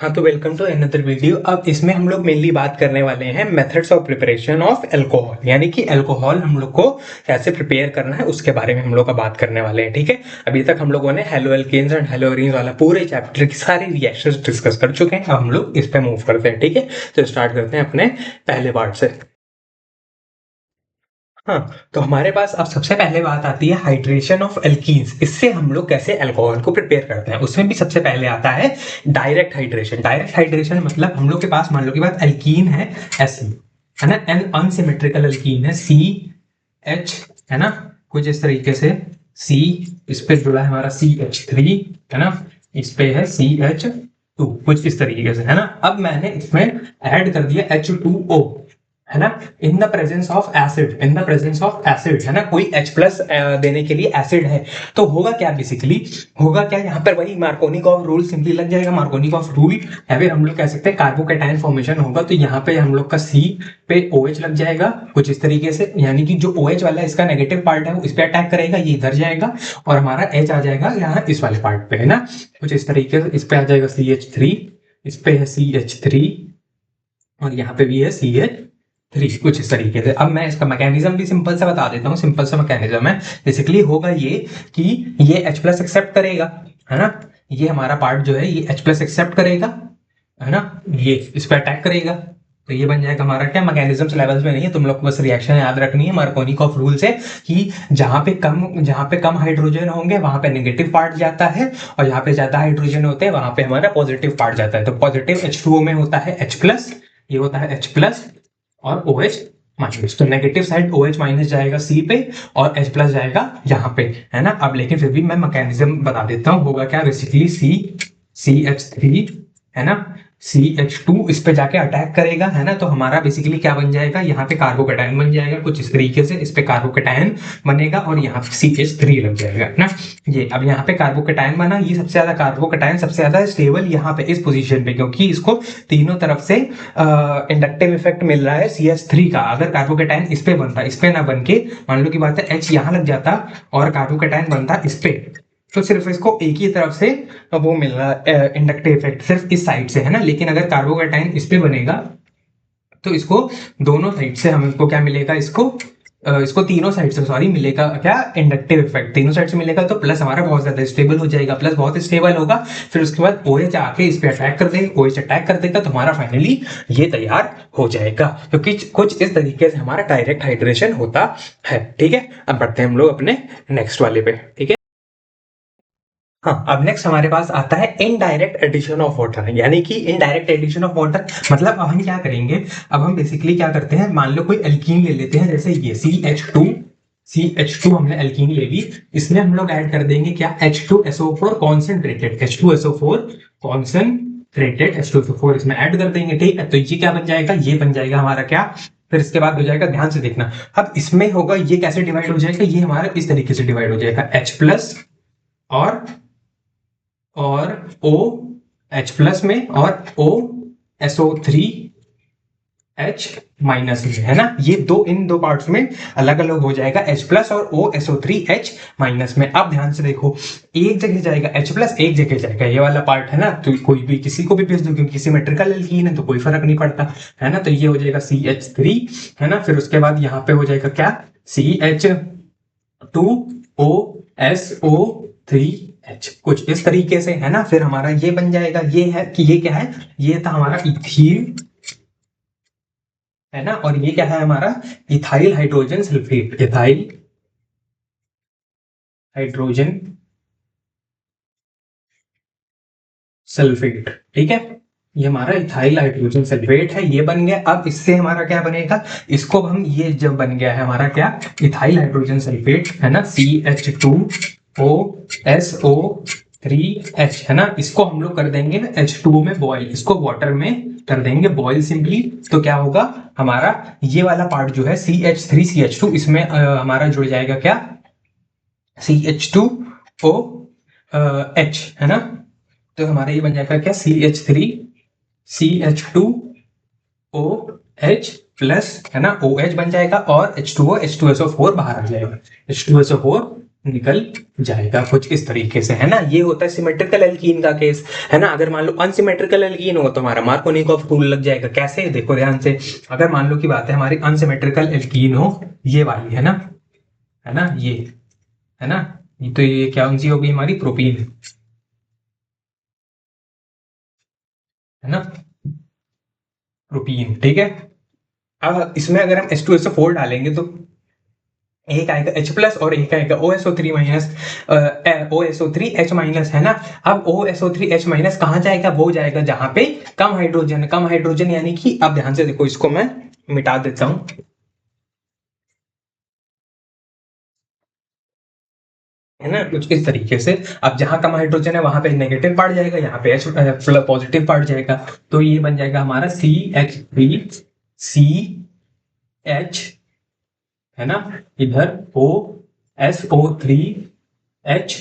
हाँ, तो welcome to another video. अब इसमें हम लोग मेनली बात करने वाले हैं methods of preparation of alcohol, यानी कि अल्कोहल हम लोग को कैसे प्रिपेयर करना है उसके बारे में हम लोग का बात करने वाले हैं। ठीक है, अभी तक हम लोगों ने haloalkanes and haloarenes वाला पूरे चैप्टर की सारी रिएक्शंस डिस्कस कर चुके हैं। अब हम लोग इस पे मूव करते हैं। ठीक है, तो स्टार्ट करते हैं अपने पहले पार्ट से। हाँ, तो हमारे पास अब सबसे पहले बात आती है हाइड्रेशन ऑफ एल्कीन्स। इससे हम लोग कैसे अल्कोहल को प्रिपेयर करते हैं, उसमें भी सबसे पहले आता है डायरेक्ट हाइड्रेशन। डायरेक्ट हाइड्रेशन मतलब हम लोग के पास, मान लो की बात, एल्कीन है एस, है ना, एन अनसिमेट्रिकल एल्कीन है सी एच, है ना, कुछ इस तरीके से सी, इस पे जुड़ा है हमारा सी एच थ्री, है ना, इस पे है सी एच टू, कुछ इस तरीके से, है ना। अब मैंने इसमें ऐड कर दिया एच टू ओ, है ना, in the presence of acid, in the presence of acid, है ना, कोई H प्लस देने के लिए एसिड है, तो होगा क्या, बेसिकली होगा क्या, यहाँ पर वही मार्कोनिकॉफ रूल सिंपली लग जाएगा, मार्कोनिकॉफ रूल, या फिर हम लोग कह सकते हैं कार्बोकैटायन फॉर्मेशन होगा। तो यहाँ पे हम लोग का C पे OH लग जाएगा कुछ इस तरीके से, यानी कि जो OH वाला इसका नेगेटिव पार्ट है वो इस पे अटैक करेगा, ये इधर जाएगा, और हमारा H आ जाएगा यहाँ इस वाले पार्ट पे, है ना, कुछ इस तरीके से। इस पे आ जाएगा CH3, इस पे है CH3, और यहाँ पे भी है CH3, कुछ इस तरीके से। अब मैं इसका मैकेनिज्म भी सिंपल से बता देता हूँ। सिंपल सा मैकेनिज्म है, बेसिकली होगा ये कि ये H प्लस एक्सेप्ट करेगा, है ना, ये हमारा पार्ट जो है ये H प्लस एक्सेप्ट करेगा, है ना, ये इस पर अटैक करेगा, तो ये बन जाएगा हमारा क्या, मैकेनिज्म लेवल्स में नहीं है, तुम लोग को बस रिएक्शन याद रखनी है मार्कोनिकॉफ रूल से, कि जहां पे कम हाइड्रोजन होंगे वहां पे नेगेटिव पार्ट जाता है, और जहां पे ज्यादा हाइड्रोजन होते हैं वहां पे हमारा पॉजिटिव पार्ट जाता है। तो पॉजिटिव H2O में होता है H प्लस, ये होता है H प्लस, और OH माइनस, तो नेगेटिव साइड OH माइनस जाएगा C पे, और H प्लस जाएगा यहाँ पे, है ना। अब लेकिन फिर भी मैं मैकेनिज्म बता देता हूँ, होगा क्या, बेसिकली CH3, है ना, CH2 इस पे जाके अटैक करेगा, है ना, तो हमारा बेसिकली क्या बन जाएगा, यहाँ पे कार्बोकैटायन बन जाएगा कुछ इस तरीके से, इस पे कार्बोकैटायन बनेगा, और यहाँ पे CH3 लग जाएगा, है ना। ये अब यहाँ पे कार्बोकैटायन बना, ये सबसे ज्यादा कार्बोकैटायन सबसे ज्यादा स्टेबल यहाँ पे इस पोजीशन पे, क्योंकि इसको तीनों तरफ से इंडक्टिव इफेक्ट मिल रहा है CH3 का। अगर कार्बोकैटायन इस पे बनता, इस पे ना बन के मान लो की बात है H यहाँ लग जाता और कार्बोकैटायन बनता इस पे, तो सिर्फ इसको एक ही तरफ से वो मिल रहा है इंडक्टिव इफेक्ट, सिर्फ इस साइड से, है ना। लेकिन अगर कार्बोकैटायन इस पे बनेगा तो इसको दोनों साइड से हमको क्या मिलेगा, इसको तीनों साइड से सॉरी मिलेगा क्या, इंडक्टिव इफेक्ट तीनों साइड से मिलेगा। तो प्लस हमारा बहुत ज्यादा स्टेबल हो जाएगा, प्लस बहुत स्टेबल होगा, फिर उसके बाद OH आके इस पे अटैक कर देगा, OH अटैक कर देगा, तो हमारा फाइनली ये तैयार हो जाएगा, क्योंकि कुछ इस तरीके से हमारा डायरेक्ट हाइड्रेशन होता है। ठीक है, अब बढ़ते हैं हम लोग अपने नेक्स्ट वाले पे। ठीक है, हाँ, अब नेक्स्ट हमारे पास आता है इनडायरेक्ट एडिशन ऑफ वाटर, यानी कि इनडायरेक्ट एडिशन ऑफ वाटर मतलब अब हम क्या करेंगे, अब हम बेसिकली क्या करते हैं, मान लो कोई एल्कीन ले लेते हैं, जैसे ये CH2 हमने एल्कीन ले ली, इसमें हम लोग ऐड कर देंगे क्या, H2SO4 concentrated, H2SO4 concentrated H2SO4 इसमें ऐड कर देंगे। ठीक है, तो ये क्या बन जाएगा, ये बन जाएगा हमारा क्या, फिर इसके बाद हो जाएगा, ध्यान से देखना, अब इसमें होगा ये कैसे डिवाइड हो जाएगा, ये हमारा इस तरीके से डिवाइड हो जाएगा, H प्लस और O H प्लस में, और O SO3 H माइनस में, है ना, ये इन दो पार्ट्स में अलग अलग हो जाएगा, H प्लस और O SO3 H माइनस में। अब ध्यान से देखो, एक जगह जाएगा H प्लस, एक जगह जाएगा ये वाला पार्ट, है ना, तो कोई भी किसी को भी भेज दो, क्योंकि सिमेट्रिकल एल्कीन है तो कोई फर्क नहीं पड़ता, है ना। तो ये हो जाएगा CH3, है ना, फिर उसके बाद यहाँ पे हो जाएगा क्या, CH2OSO3H, कुछ इस तरीके से, है ना। फिर हमारा ये बन जाएगा, ये है कि ये क्या है, ये था हमारा इथीन, है ना, और ये क्या है हमारा ethyl hydrogen sulphate, ethyl hydrogen sulphate. ठीक है, ये हमारा इथाइल हाइड्रोजन सल्फेट है, ये बन गया। अब इससे हमारा क्या बनेगा, इसको हम, ये जब बन गया है हमारा क्या, इथाइल हाइड्रोजन सल्फेट, है ना, CH2OSO3H, है ना, इसको हम लोग कर देंगे H2O में बॉयल, इसको वाटर में कर देंगे बॉयल सिंपली। तो क्या होगा हमारा, ये वाला पार्ट जो है CH3 CH2, इसमें हमारा जुड़ जाएगा क्या, CH2OH, है ना, तो हमारा ये बन जाएगा क्या, CH3CH2OH प्लस, है ना, OH बन जाएगा, और H2O H2SO4 बाहर आ जाएगा, H2SO4 निकल जाएगा कुछ इस तरीके से, है ना। ये होता है सिमेट्रिकल एल्कीन का केस, है ना। अगर मान लो अनसिमेट्रिकल एल्कीन हो तो हमारा मार्कोनिकॉफ रूल लग जाएगा। कैसे, देखो ध्यान से। अगर मान लो की बात है हमारी अनसिमेट्रिकल एल्कीन हो, ये वाली, है ना ये, है ना। तो ये क्या सी होगी हमारी प्रोपीन, है ना, प्रोपीन, ठीक है। अब इसमें अगर हम H2SO4 डालेंगे तो एक आएगा H प्लस और एक आएगा OSO3 minus, OSO3 H minus, है ना। अब OSO3 H माइनस कहाँ जाएगा, वो जाएगा जहां पे कम हाइड्रोजन, कम हाइड्रोजन यानी कि, अब ध्यान से देखो, इसको मैं मिटा देता हूं, है ना, कुछ इस तरीके से। अब जहां कम हाइड्रोजन है वहां पे नेगेटिव पार्ट जाएगा, यहाँ पे H पॉजिटिव पार्ट जाएगा। तो ये बन जाएगा हमारा CH3CH, है ना। इधर OSO3H,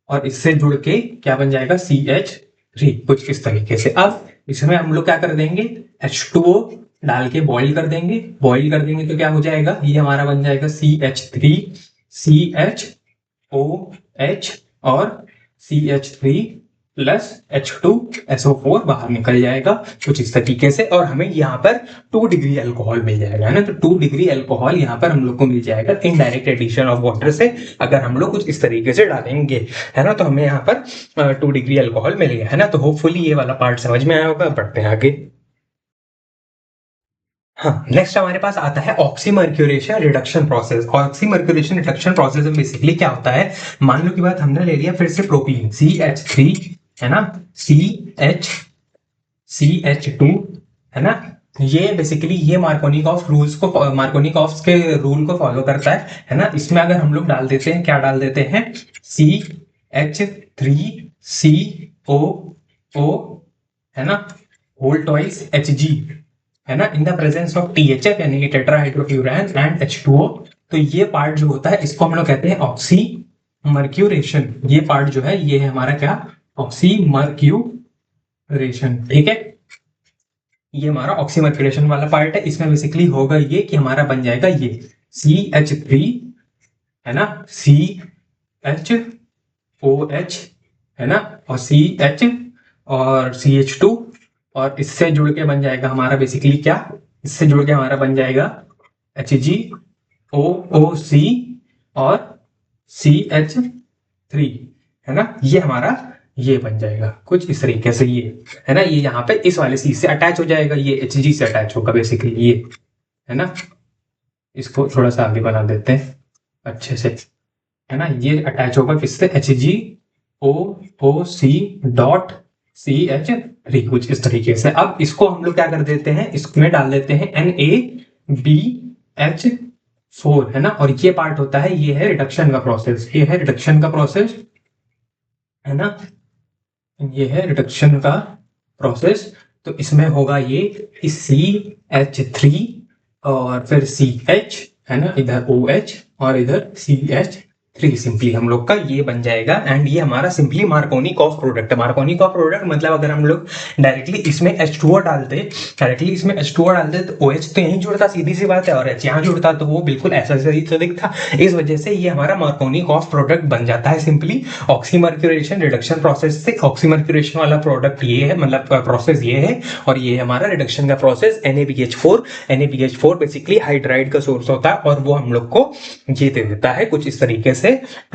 और इससे जुड़ के क्या बन जाएगा CH3, कुछ इस तरीके से। अब इसमें हम लोग क्या कर देंगे, H2O डाल के बॉइल कर देंगे। बॉइल कर देंगे तो क्या हो जाएगा, ये हमारा बन जाएगा CH3CHOH और CH3 प्लस H2SO4 बाहर निकल जाएगा कुछ इस तरीके से। और हमें यहाँ पर 2 डिग्री अल्कोहल मिल जाएगा, है ना। तो 2 डिग्री अल्कोहल यहाँ पर हम लोग को मिल जाएगा इनडायरेक्ट एडिशन ऑफ वाटर से। अगर हम लोग कुछ इस तरीके से डालेंगे, है ना, तो हमें यहाँ पर 2 डिग्री अल्कोहल मिल गया, है ना। तो होपफुली ये वाला पार्ट समझ में आया होगा। बढ़ते हैं आगे। हाँ, नेक्स्ट हमारे पास आता है oxymercuration reduction process. Oxymercuration reduction process में बेसिकली क्या होता है, मान लो की बात हमने ले लिया फिर से प्रोपीन CH3, है ना, CH2, है ना। ये बेसिकली ये मार्कोनिकॉफ रूल्स को, मार्कोनिकॉफ के रूल को फॉलो करता है ना। इसमें अगर हम लोग डाल देते हैं, क्या डाल देते हैं, CH3COO, है ना, होल ट्वाइस Hg, है ना, in the presence of THF यानी कि टेट्राहाइड्रोफ्यूरान एंड H2O। तो ये पार्ट जो होता है इसको हम लोग कहते हैं ऑक्सीमर्क्यूरेशन। ये पार्ट जो है ये है हमारा क्या, ऑक्सीमर्क्यूरेशन, ठीक है। ये हमारा ऑक्सीमर्क्यूरेशन वाला पार्ट है। इसमें बेसिकली होगा ये कि हमारा बन जाएगा ये CH3, है ना, CHOH, है ना, और CH और CH2, और इससे जुड़ के बन जाएगा हमारा बेसिकली क्या, इससे जुड़ के हमारा बन जाएगा HgOOC और CH3, है ना। ये हमारा ये बन जाएगा कुछ इस तरीके से, ये, है ना। ये यहाँ पे इस वाले C से अटैच हो जाएगा, ये Hg से अटैच होगा बेसिकली ये, है ना। इसको थोड़ा सा आगे बना देते हैं अच्छे से, है ना। ये अटैच होगा किससे, HgOOC डॉट CH3, कुछ इस तरीके से। अब इसको हम लोग क्या कर देते हैं, इसमें डाल देते हैं NaBH4, है ना। और ये पार्ट होता है, ये है रिडक्शन का प्रोसेस, ये है रिडक्शन का प्रोसेस, है ना। ये है रिडक्शन का प्रोसेस। तो इसमें होगा ये CH3 और फिर CH, है ना, इधर OH और इधर CH3, सिंपली हम लोग का ये बन जाएगा। एंड ये हमारा सिंपली मार्कोनिकॉफ प्रोडक्ट है। मार्कोनिकॉफ प्रोडक्ट मतलब अगर हम लोग डायरेक्टली इसमें H2O डालते, डायरेक्टली इसमें H2O डालते तो OH तो यहीं जुड़ता, सीधी सी बात है, और H यहाँ जुड़ता तो वो बिल्कुल ऐसा सही तो दिखता। इस वजह से ये हमारा मार्कोनिकॉफ प्रोडक्ट बन जाता है सिंपली ऑक्सीमर्क्यूरेशन रिडक्शन प्रोसेस से। ऑक्सीमर्क्यूरेशन वाला प्रोडक्ट ये है, मतलब प्रोसेस ये है, और ये हमारा रिडक्शन का process NaBH4। NaBH4 basically hydride का सोर्स होता है और वो हम लोग को ये दे देता है कुछ इस तरीके से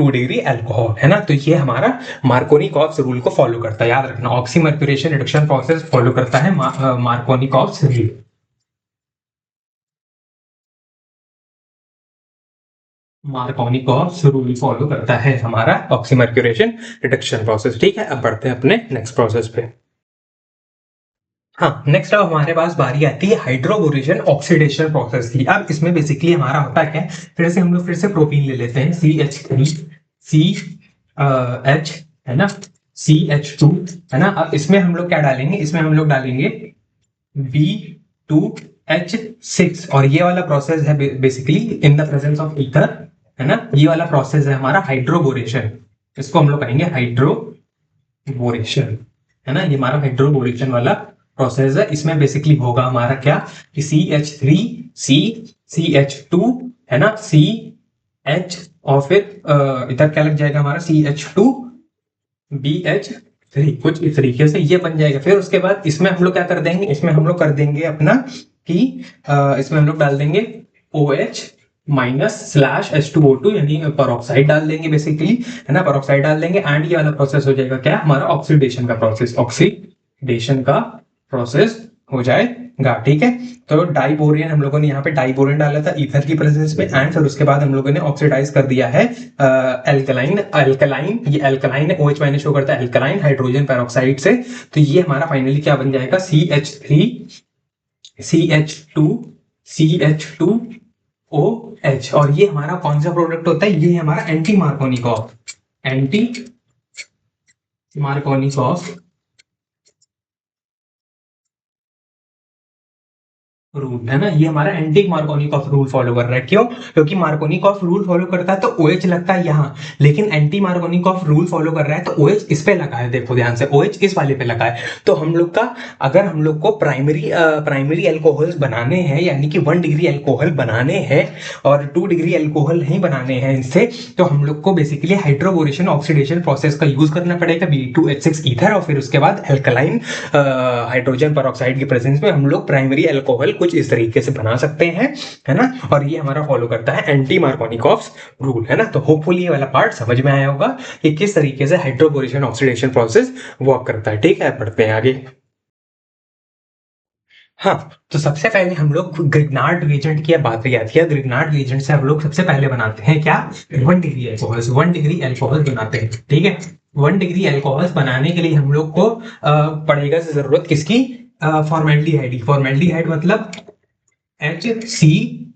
2 डिग्री अल्कोहल, है ना। तो ये हमारा मार्कोनिकॉफ्स रूल को फॉलो करता है, याद रखना, ऑक्सीमर्क्यूरेशन रिडक्शन प्रोसेस फॉलो करता है Markovnikov's rule. Markovnikov's rule follow करता है हमारा ऑक्सीमर्क्यूरेशन रिडक्शन प्रोसेस, ठीक है। अब बढ़ते हैं अपने नेक्स्ट प्रोसेस पे। हाँ, नेक्स्ट अब हमारे पास बारी आती है हाइड्रोबोरेशन ऑक्सीडेशन प्रोसेस की। अब इसमें बेसिकली हमारा होता है क्या, फिर से हम लोग फिर से प्रोपीन ले लेते हैं CH3CH, है ना, CH2, है ना। अब इसमें हम लोग क्या डालेंगे, इसमें हम लोग डालेंगे B2H6, और ये वाला प्रोसेस है basically in the presence of ether, है ना। ये वाला प्रोसेस है हमारा हाइड्रोबोरेशन, इसको हम लोग कहेंगे हाइड्रोबोरेशन, है ना। ये हमारा हाइड्रोबोरेशन वाला प्रोसेस है। इसमें बेसिकली होगा हमारा क्या कि CH3C CH2, है ना, CH और फिर इधर क्या लग जाएगा हमारा CH2BH3, कुछ इस तरीके से ये बन जाएगा। फिर उसके बाद इसमें हम लोग क्या कर देंगे, इसमें हम लोग कर देंगे अपना कि इसमें हम लोग डाल देंगे OH माइनस स्लैश H2O2 यानी परऑक्साइड डाल देंगे बेसिकली, है ना, परऑक्साइड डाल देंगे। एंड ये वाला प्रोसेस हो जाएगा क्या, हमारा ऑक्सीडेशन का प्रोसेस, ऑक्सीडेशन का प्रोसेस हो जाएगा। ठीक है, तो डाइबोरेन हम लोगों ने यहाँ पे डाइबोरेन डाला था ईथर की प्रेजेंस में, एंड फिर उसके बाद हम लोगों ने ऑक्सीडाइज कर दिया है एल्कलाइन। ये एल्कलाइन है, OH माइनस शो करता है एल्कलाइन हाइड्रोजन पेरोक्साइड से। तो ये हमारा फाइनली क्या बन जाएगा, CH3CH2OH। और ये हमारा कौन सा प्रोडक्ट होता है, ये हमारा एंटी मार्कोनिकॉफ रूल, है ना। ये हमारा एंटी मार्कोनिकॉफ रूल फॉलो कर रहा है। क्यों, क्योंकि मार्कोनिकॉफ रूल फॉलो करता है तो OH लगता है यहाँ, लेकिन एंटी मार्कोनिकॉफ रूल फॉलो कर रहा है तो OH इस पे लगा है। देखो ध्यान से, OH इस वाले पे लगा है। तो हम लोग का, अगर हम लोग को प्राइमरी अल्कोहल्स बनाने हैं, यानी कि 1 डिग्री अल्कोहल बनाने हैं और 2 डिग्री अल्कोहल नहीं बनाने हैं इनसे, तो हम लोग को बेसिकली हाइड्रोबोरेशन ऑक्सीडेशन प्रोसेस का यूज करना पड़ेगा, B2H6 ईथर। और फिर उसके बाद एल्कलाइन हाइड्रोजन पेरोक्साइड की प्रेजेंस में हम लोग प्राइमरी अल्कोहल कुछ इस तरीके से बना सकते हैं, है ना। और ये हमारा फॉलो करता है एंटी मार्कोनिकॉफ रूल, है ना। तो होपफुली ये वाला पार्ट समझ में आया होगा कि किस तरीके से हाइड्रोबोरेशन ऑक्सीडेशन प्रोसेस वर्क करता है। ठीक है, पढ़ते हैं आगे। हाँ, तो सबसे पहले हम लोग ग्रिग्नार्ड रिएजेंट की बात याद किया। ग्रिग्नार्ड रिएजेंट से हम लोग सबसे पहले बनाते हैं क्या, 1 डिग्री अल्कोहल्स। 1 डिग्री अल्कोहल बनाते हैं, ठीक है। 1 डिग्री अल्कोहल्स बनाने के लिए हम लोग को पड़ेगा जरूरत किसकी, फॉर्मेल्डिहाइड। फॉर्मेल्डिहाइड मतलब HCH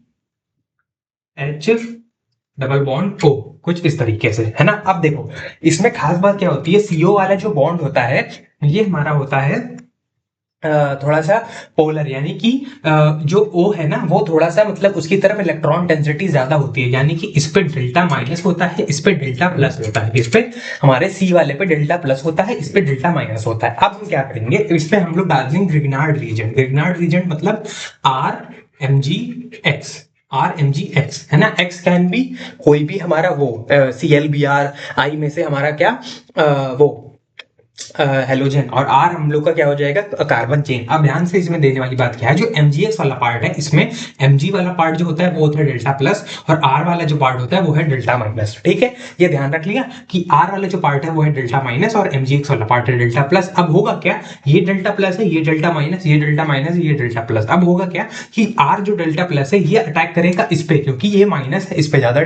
डबल बॉन्ड O, कुछ इस तरीके से, है ना। अब देखो इसमें खास बात क्या होती है, CO वाला जो बॉन्ड होता है ये हमारा होता है थोड़ा सा पोलर, यानी कि जो O है ना वो थोड़ा सा मतलब उसकी तरफ इलेक्ट्रॉन डेंसिटी ज्यादा होती है, यानी कि इस पे डेल्टा माइनस होता है, इस पे डेल्टा प्लस होता है। इस पे हमारे C वाले पे डेल्टा प्लस होता है, इस पे डेल्टा माइनस होता है। अब हम क्या करेंगे, इस पे हम लोग डाल देंगे ग्रिग्नार्ड रीजेंट। ग्रिग्नार्ड रीजेंट मतलब RMgX, है ना। X कैन बी कोई भी हमारा वो ClBr, I में से हमारा क्या वो हेलोजन, और R हम लोग का क्या हो जाएगा, कार्बन चेन। अब ध्यान से इसमें देने वाली बात क्या है, जो MgX वाला पार्ट है इसमें Mg वाला पार्ट जो होता है वो होता है डेल्टा प्लस, और R वाला जो पार्ट होता है वो है डेल्टा माइनस। ठीक है, ये ध्यान रख लिया कि R वाला जो पार्ट है वो है डेल्टा माइनस और MgX वाला पार्ट है डेल्टा प्लस। अब होगा क्या, ये डेल्टा प्लस है, ये डेल्टा माइनस, ये डेल्टा माइनस, ये डेल्टा प्लस। अब होगा क्या कि R जो डेल्टा प्लस है ये अटैक करेगा इस पे, क्योंकि ये माइनस है, इस पे ज्यादा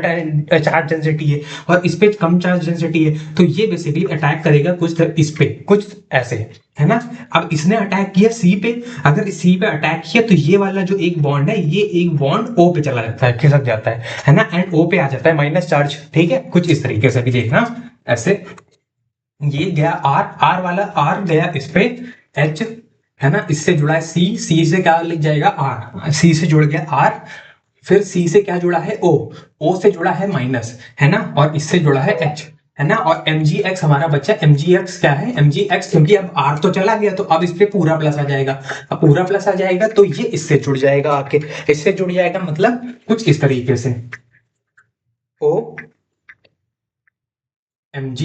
चार्ज डेंसिटी है और इस पे कम चार्ज डेंसिटी है, तो ये बेसिकली अटैक करेगा कुछ इस पे, कुछ ऐसे, है ना। अब इसने अटैक किया सी पे, अगर सी पे अटैक किया तो ये वाला जो एक बॉन्ड है ये एक बॉन्ड O पे चला जाता है, खिसक जाता है ना, एंड O पे आ जाता है माइनस चार्ज। ठीक है, कुछ इस तरीके से भी देखना ऐसे, ये गया R वाला R गया इस पे H, है ना, इससे जुड़ा है C से क्या लिख जाएगा R, C से जुड़ गया R, फिर C से क्या जुड़ा है O से जुड़ा है माइनस, है ना, और इससे जुड़ा है H, है ना। और MgX हमारा बच्चा, MgX क्या है, MgX क्योंकि अब R तो चला गया तो अब इस पे पूरा प्लस आ जाएगा। अब पूरा प्लस आ जाएगा तो ये इससे जुड़ जाएगा, आपके इससे जुड़ जाएगा, मतलब कुछ इस तरीके से O Mg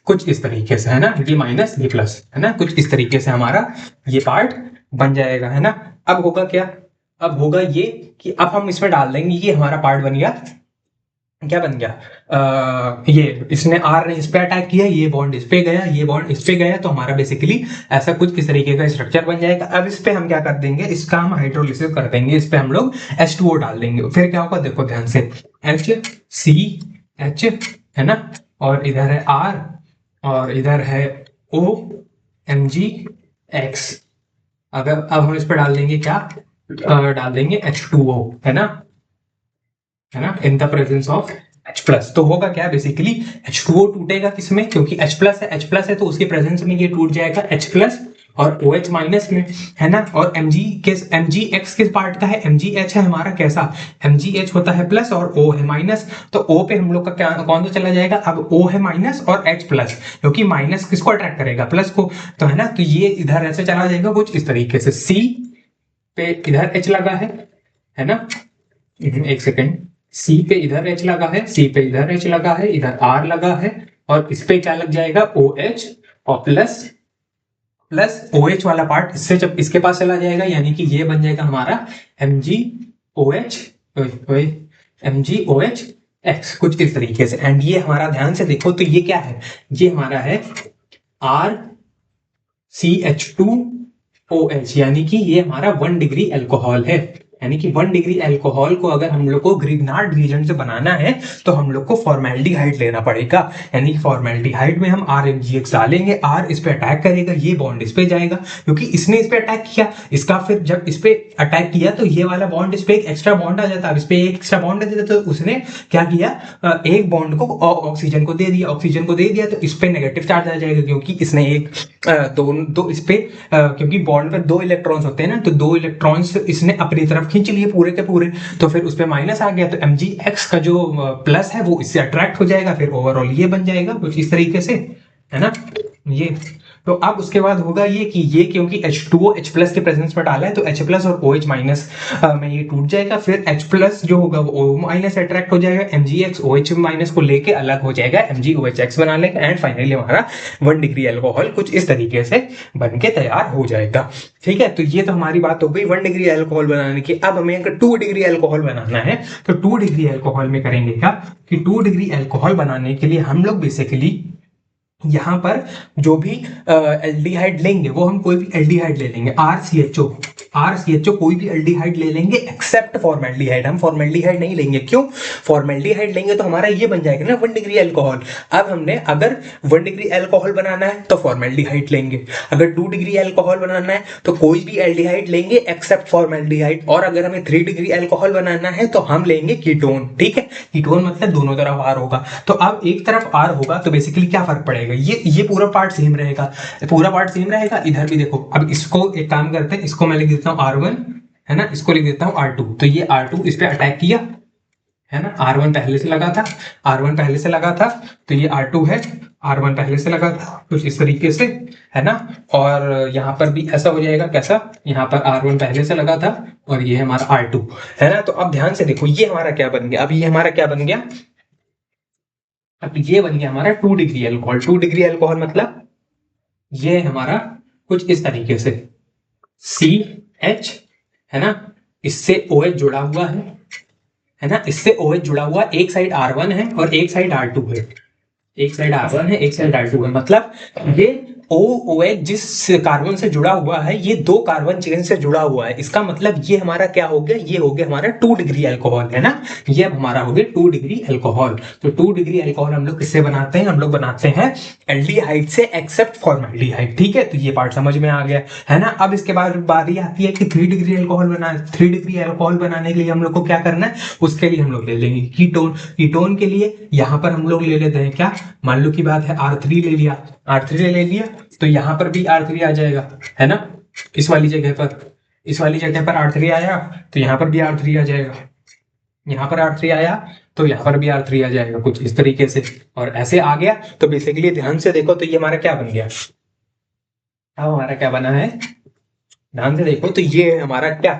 कुछ इस तरीके से, है ना, ये माइनस ये प्लस, है ना, कुछ इस तरीके से हमारा ये पार्ट बन जाएगा, है ना। अब होगा क्या, अब होगा ये कि अब हम इसमें डाल देंगे, ये हमारा पार्ट बन गया, क्या बन गया, ये इसने R ने इस पे अटैक किया, ये बॉन्ड इस पे गया, ये बॉन्ड इस पे गया, तो हमारा बेसिकली ऐसा कुछ इस तरीके का स्ट्रक्चर बन जाएगा। अब इस पे हम क्या कर देंगे, इसका हम हाइड्रोलिसिस कर देंगे, इस पे हम लोग H2O डाल देंगे। फिर क्या होगा, देखो ध्यान से, HCH, है ना, और इधर है R और इधर है OMgX। अगर अब हम इस पे डाल देंगे क्या, डाल देंगे H2O, है ना, in the presence of H plus. तो होगा क्या, बेसिकली H2O टूटेगा किसमें, क्योंकि H प्लस है तो उसके प्रेजेंस में ये टूट जाएगा H प्लस और OH माइनस में, है ना। और MgX किस पार्ट का है, MgH है हमारा कैसा, MgH होता है प्लस और O है माइनस, तो O पे हम लोग का क्या कौन सा चला जाएगा, अब O है माइनस और H प्लस, क्योंकि माइनस किसको अट्रैक्ट करेगा, प्लस को, तो है ना, तो ये इधर ऐसे चला जाएगा कुछ इस तरीके से, C पे इधर H लगा है ना, एक सेकेंड, सी पे इधर एच लगा है, सी पे इधर एच लगा है, इधर आर लगा है, और इस पे क्या लग जाएगा, ओ एच, और प्लस प्लस ओ एच वाला पार्ट इससे जब इसके पास चला जाएगा, यानी कि ये बन जाएगा हमारा M G O H, M G O H X, कुछ इस तरीके से। एंड ये हमारा ध्यान से देखो तो ये क्या है, ये हमारा है R C H two O H, यानी कि ये हमारा 1 डिग्री अल्कोहल है। यानी कि 1 डिग्री अल्कोहल को अगर हम लोग को ग्रिग्नार्ड रीजन से बनाना है तो हम लोग को फॉर्मेल्डिहाइड लेना पड़ेगा। यानी कि फॉर्मेल्डिहाइड में हम आर एम जी एक्स डालेंगे, आर इस पे अटैक करेगा, ये बॉन्ड इस पे जाएगा, क्योंकि इसने इस पे अटैक किया, इसका फिर जब इस पे अटैक किया तो ये वाला बॉन्ड इस पे एक एक्स्ट्रा बॉन्ड आ जाता है, इस पे एक एक्स्ट्रा बॉन्ड आ जाता, तो उसने क्या किया, एक बॉन्ड को ऑक्सीजन को दे दिया, ऑक्सीजन को दे दिया तो इस पे नेगेटिव चार्ज आ जाएगा, क्योंकि इसने एक दो इस पे क्योंकि बॉन्ड में 2 इलेक्ट्रॉन्स होते हैं ना, तो 2 इलेक्ट्रॉन्स इसने अपनी तरफ खींच लिए पूरे के पूरे, तो फिर उस पे माइनस आ गया, तो एम जी एक्स का जो प्लस है वो इससे अट्रैक्ट हो जाएगा, फिर ओवरऑल ये बन जाएगा कुछ इस तरीके से, है ना ये। तो अब उसके बाद होगा ये कि ये क्योंकि H2O H प्लस के प्रेजेंस में डाला है तो H प्लस और OH माइनस में ये टूट जाएगा, फिर H प्लस जो होगा वो O माइनस अट्रैक्ट हो जाएगा, MgX OH माइनस को लेके अलग हो जाएगा, MgOHX बना लेगा, एंड फाइनली हमारा 1 डिग्री अल्कोहल कुछ इस तरीके से बन के तैयार हो जाएगा। ठीक है, तो ये तो हमारी बात हो गई 1 डिग्री अल्कोहल बनाने की। अब हमें अगर 2 डिग्री अल्कोहल बनाना है तो 2 डिग्री अल्कोहल में करेंगे क्या कि 2 डिग्री अल्कोहल बनाने के लिए हम लोग बेसिकली यहाँ पर जो भी एल्डिहाइड लेंगे वो हम कोई भी एल्डिहाइड ले लेंगे, आर सी एच ओ कोई भी एल्डिहाइड ले लेंगे एक्सेप्ट फॉर्मेल्डिहाइड। हम फॉर्मेल्डिहाइड नहीं लेंगे, क्यों? फॉर्मेल्डिहाइड लेंगे तो हमारा ये बन जाएगा ना 1 डिग्री अल्कोहल। अब हमने अगर 1 डिग्री अल्कोहल बनाना है तो फॉर्मेल्डिहाइड लेंगे, अगर 2 डिग्री अल्कोहल बनाना है तो कोई भी एल्डिहाइड लेंगे एक्सेप्ट फॉर्मेल्डिहाइड, और अगर हमें 3 डिग्री अल्कोहल बनाना है तो हम लेंगे कीटोन। ठीक है, कीटोन मतलब दोनों तरफ आर होगा, तो अब एक तरफ आर होगा तो बेसिकली क्या फर्क पड़ेगा, ये पूरा पार्ट सेम रहेगा, पूरा पार्ट सेम रहेगा। इधर भी देखो, अब इसको एक काम करते हैं, इसको मैं लिख देता हूँ R1, है ना, इसको लिख देता हूँ R2, तो ये R2 इस पे अटैक किया, है ना, R1 पहले से लगा था, R1 पहले से लगा था, तो ये R2 है, R1 पहले से लगा था, कुछ इस तरीके से, है ना। और यहाँ पर भी ऐसा हो जाएगा, कैसा, यहाँ पर R1 पहले से लगा था और ये हमारा R2, है ना। तो अब ध्यान से देखो ये हमारा क्या बन गया, अब ये हमारा क्या बन गया, अब ये बन गया हमारा 2 डिग्री अल्कोहल। 2 डिग्री अल्कोहल मतलब ये हमारा कुछ इस तरीके से सी एच, है ना, इससे ओ एच जुड़ा हुआ है ना, इससे ओ एच जुड़ा हुआ, एक साइड R1 है और एक साइड R2 है, एक साइड R1 है एक साइड R2 है, मतलब ये OOH जिस कार्बन से जुड़ा हुआ है ये 2 कार्बन चेन से जुड़ा हुआ है, इसका मतलब ये हमारा क्या हो गया, ये हो गया हमारा 2 डिग्री अल्कोहल, है ना। ये अब हमारा हो गया 2 डिग्री अल्कोहल। तो 2 डिग्री अल्कोहल हम लोग किससे बनाते हैं, हम लोग बनाते हैं एल्डिहाइड से एक्सेप्ट फॉर्मेल्डिहाइड। ठीक है, तो ये पार्ट समझ में आ गया, है ना। अब इसके बाद बारी आती है कि 3 डिग्री अल्कोहल बनाना, 3 डिग्री अल्कोहल बनाने के लिए हम लोग को क्या करना है, उसके लिए हम लोग ले लेंगे कीटोन। कीटोन के लिए यहाँ पर हम लोग ले लेते हैं क्या, मान लो की बात है R3 ले लिया, R3 ले लिया तो यहाँ पर भी R3 आ जाएगा, है ना, इस वाली जगह पर, इस वाली जगह पर R3 आया तो यहाँ पर भी R3 आ जाएगा, यहाँ पर R3 आया तो यहाँ पर भी R3 आ जाएगा, कुछ इस तरीके से, और ऐसे आ गया। तो बेसिकली ध्यान से देखो तो ये हमारा क्या बन गया, अब हमारा क्या बना है, ध्यान से देखो तो ये हमारा क्या,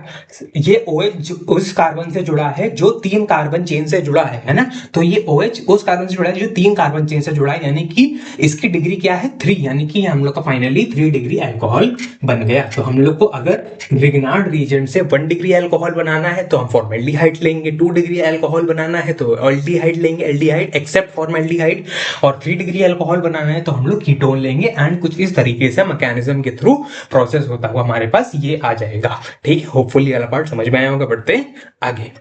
ये OH उस कार्बन से जुड़ा है जो 3 कार्बन चेन से जुड़ा है ना। तो ये OH उस कार्बन से जुड़ा है जो 3 कार्बन चेन से जुड़ा है, यानी कि इसकी डिग्री क्या है 3, यानी कि हम लोग का फाइनली 3 डिग्री अल्कोहल बन गया। तो हम लोग को अगर ग्रिग्नार्ड रीजेंट से 1 डिग्री अल्कोहल बनाना है तो हम फॉर्मेल्डिहाइड लेंगे, 2 डिग्री अल्कोहल बनाना है तो एल्डिहाइड लेंगे, एल्डिहाइड एक्सेप्ट फॉर्मेल्डिहाइड, और 3 डिग्री अल्कोहल बनाना है तो हम लोग कीटोन लेंगे, एंड कुछ इस तरीके से मैकेनिज्म के थ्रू प्रोसेस होता हुआ हमारे पास ये आ जाएगा। ठीक है, होपफुली वाला पार्ट समझ में आया होगा। बढ़ते हैं आगे।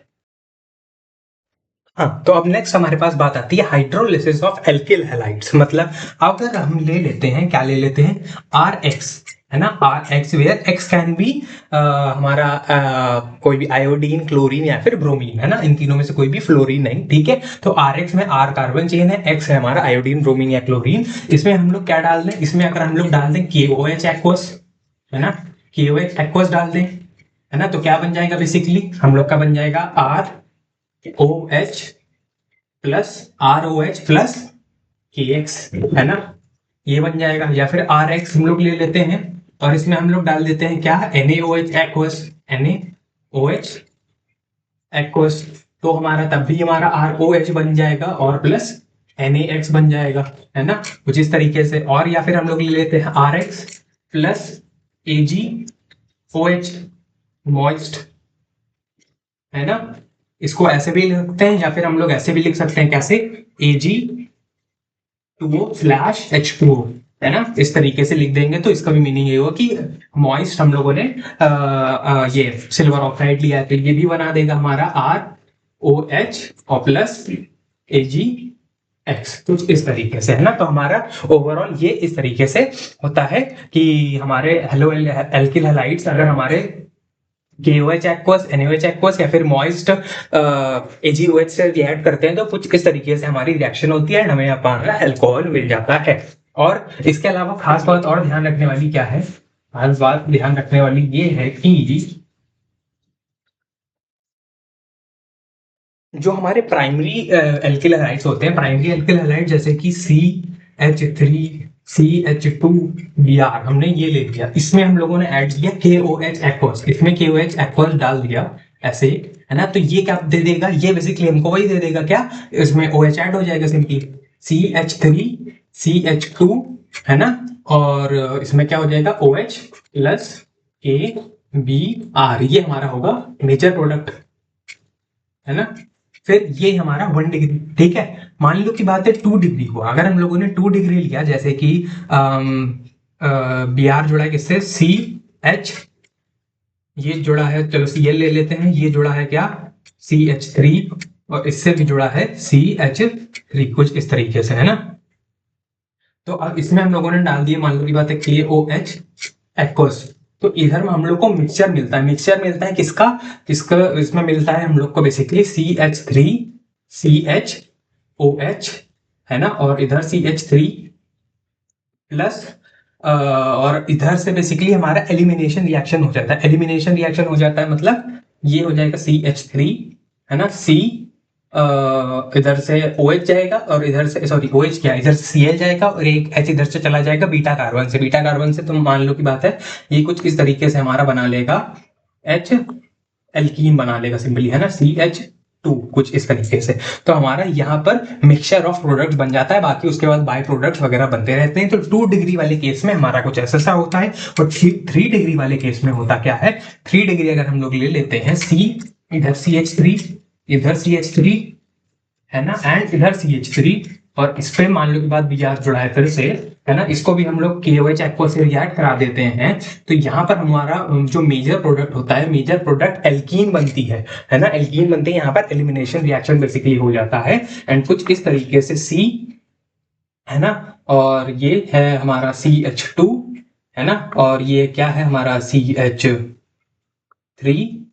हाँ, तो अब नेक्स्ट हमारे पास बात आती है हाइड्रोलिसिस ऑफ एल्किल हैलाइड्स। मतलब अगर हम ले लेते हैं, क्या ले लेते हैं, RX, है ना, RX where X can be हमारा कोई भी आयोडीन, क्लोरीन या फिर ब्रोमीन, है ना, इन तीनों में से कोई भी, फ्लोरीन नहीं। ठीक है, तो RX में R कार्बन चेन है, X है हमारा आयोडीन, ब्रोमीन या क्लोरीन। इसमें हम लोग क्या डाल दें, इसमें अगर हम लोग डाल दें KOH एक्वस, है ना, KOH एक्वस डाल दें, है ना, तो क्या बन जाएगा, बेसिकली हम लोग का बन जाएगा ROH plus ROH plus KX, है ना, ये बन जाएगा। या फिर RX हम लोग ले लेते हैं और इसमें हम लोग डाल देते हैं क्या, NaOH एक्वस, NaOH एक्वस, तो हमारा तब भी हमारा ROH बन जाएगा और प्लस NaX बन जाएगा, है ना, कुछ इस तरीके से। और या फिर हम लोग ले लेते हैं RX प्लस AgOH मॉइस्ट, है ना, इसको ऐसे भी लिख सकते हैं या फिर हम लोग ऐसे भी लिख सकते हैं, कैसे, Ag2O/H2O, है ना, इस तरीके से लिख देंगे तो इसका भी मीनिंग ये होगा कि मॉइस्ट हम लोगों ने ये सिल्वर ऑक्साइड लिया है, तो ये भी बना देगा हमारा ROH और प्लस AgX, कुछ इस तरीके से, है ना। तो हमारा ओवरऑल ये इस तरीके से होता है कि हमारे हेलो एल्किल हैलाइड्स अगर हमारे KOH एक्वस, NaOH एक्वस या फिर मॉइस्ट AgOH से रिएक्ट करते हैं तो कुछ इस तरीके से हमारी रिएक्शन होती है, हमें हमारा अल्कोहल मिल जाता है। और इसके अलावा खास बात और ध्यान रखने वाली क्या है, खास बात ध्यान रखने वाली ये है कि जो हमारे प्राइमरी एल्किल हैलाइड्स होते हैं, प्राइमरी एल्किल हैलाइड जैसे कि CH3 CH2Br, हमने ये ले लिया, इसमें हम लोगों ने ऐड किया KOH एक्वस, इसमें KOH एक्वस डाल दिया ऐसे, है ना, तो ये क्या दे देगा, ये बेसिकली हमको वही दे देगा, क्या, इसमें OH ऐड हो जाएगा सिंपली, CH3 CH2, है ना, और इसमें क्या हो जाएगा OH प्लस KBr, ये हमारा होगा मेजर प्रोडक्ट, है ना। फिर ये हमारा 1 डिग्री, ठीक है। मान लो की बात है 2 डिग्री को, अगर हम लोगों ने 2 डिग्री लिया, जैसे कि Br जुड़ा है किससे, CH, ये जुड़ा है, चलो Cl ले लेते हैं, ये जुड़ा है क्या, CH3, और इससे भी जुड़ा है CH3, कुछ इस तरीके से, है ना। तो अब इसमें हम लोगों ने डाल दिए, मान लो की बात है KOH एक्वस, तो इधर में हम लोग को मिक्सचर मिलता है, मिक्सचर मिलता है किसका, किसका, इसमें मिलता है हम लोग को बेसिकली CH3 CHOH, है ना, और इधर CH3 प्लस और इधर से बेसिकली हमारा एलिमिनेशन रिएक्शन हो जाता है, एलिमिनेशन रिएक्शन हो जाता है, मतलब ये हो जाएगा CH3, है ना, C इधर से OH जाएगा और इधर से, सॉरी OH क्या, इधर से Cl जाएगा और एक H इधर से चला जाएगा बीटा कार्बन से, बीटा कार्बन से तो मान लो की बात है ये कुछ इस तरीके से हमारा बना लेगा H एल्कीन बना लेगा सिंपली, है ना, CH2, कुछ इस तरीके से। तो हमारा यहाँ पर मिक्सचर ऑफ प्रोडक्ट बन जाता है, बाकी उसके बाद बाय प्रोडक्ट्स वगैरह बनते रहते हैं। तो 2 डिग्री वाले केस में हमारा कुछ ऐसा होता है, और 3 डिग्री वाले केस में होता क्या है, 3 डिग्री अगर हम लोग ले लेते हैं, C इधर CH3 इधर CH3, है ना, एंड इधर CH3, और इस पे मान लो के बाद Br जुड़ा है फिर से, है ना, इसको भी हम लोग KOH एक्वस से रिएक्ट करा देते हैं, तो यहाँ पर हमारा जो मेजर प्रोडक्ट होता है, मेजर प्रोडक्ट एल्कीन बनती है ना, एल्कीन बनती है, यहाँ पर एलिमिनेशन रिएक्शन बेसिकली हो जाता है, एंड कुछ इस तरीके से C, है ना, और ये है हमारा CH2, है ना, और ये क्या है हमारा CH3,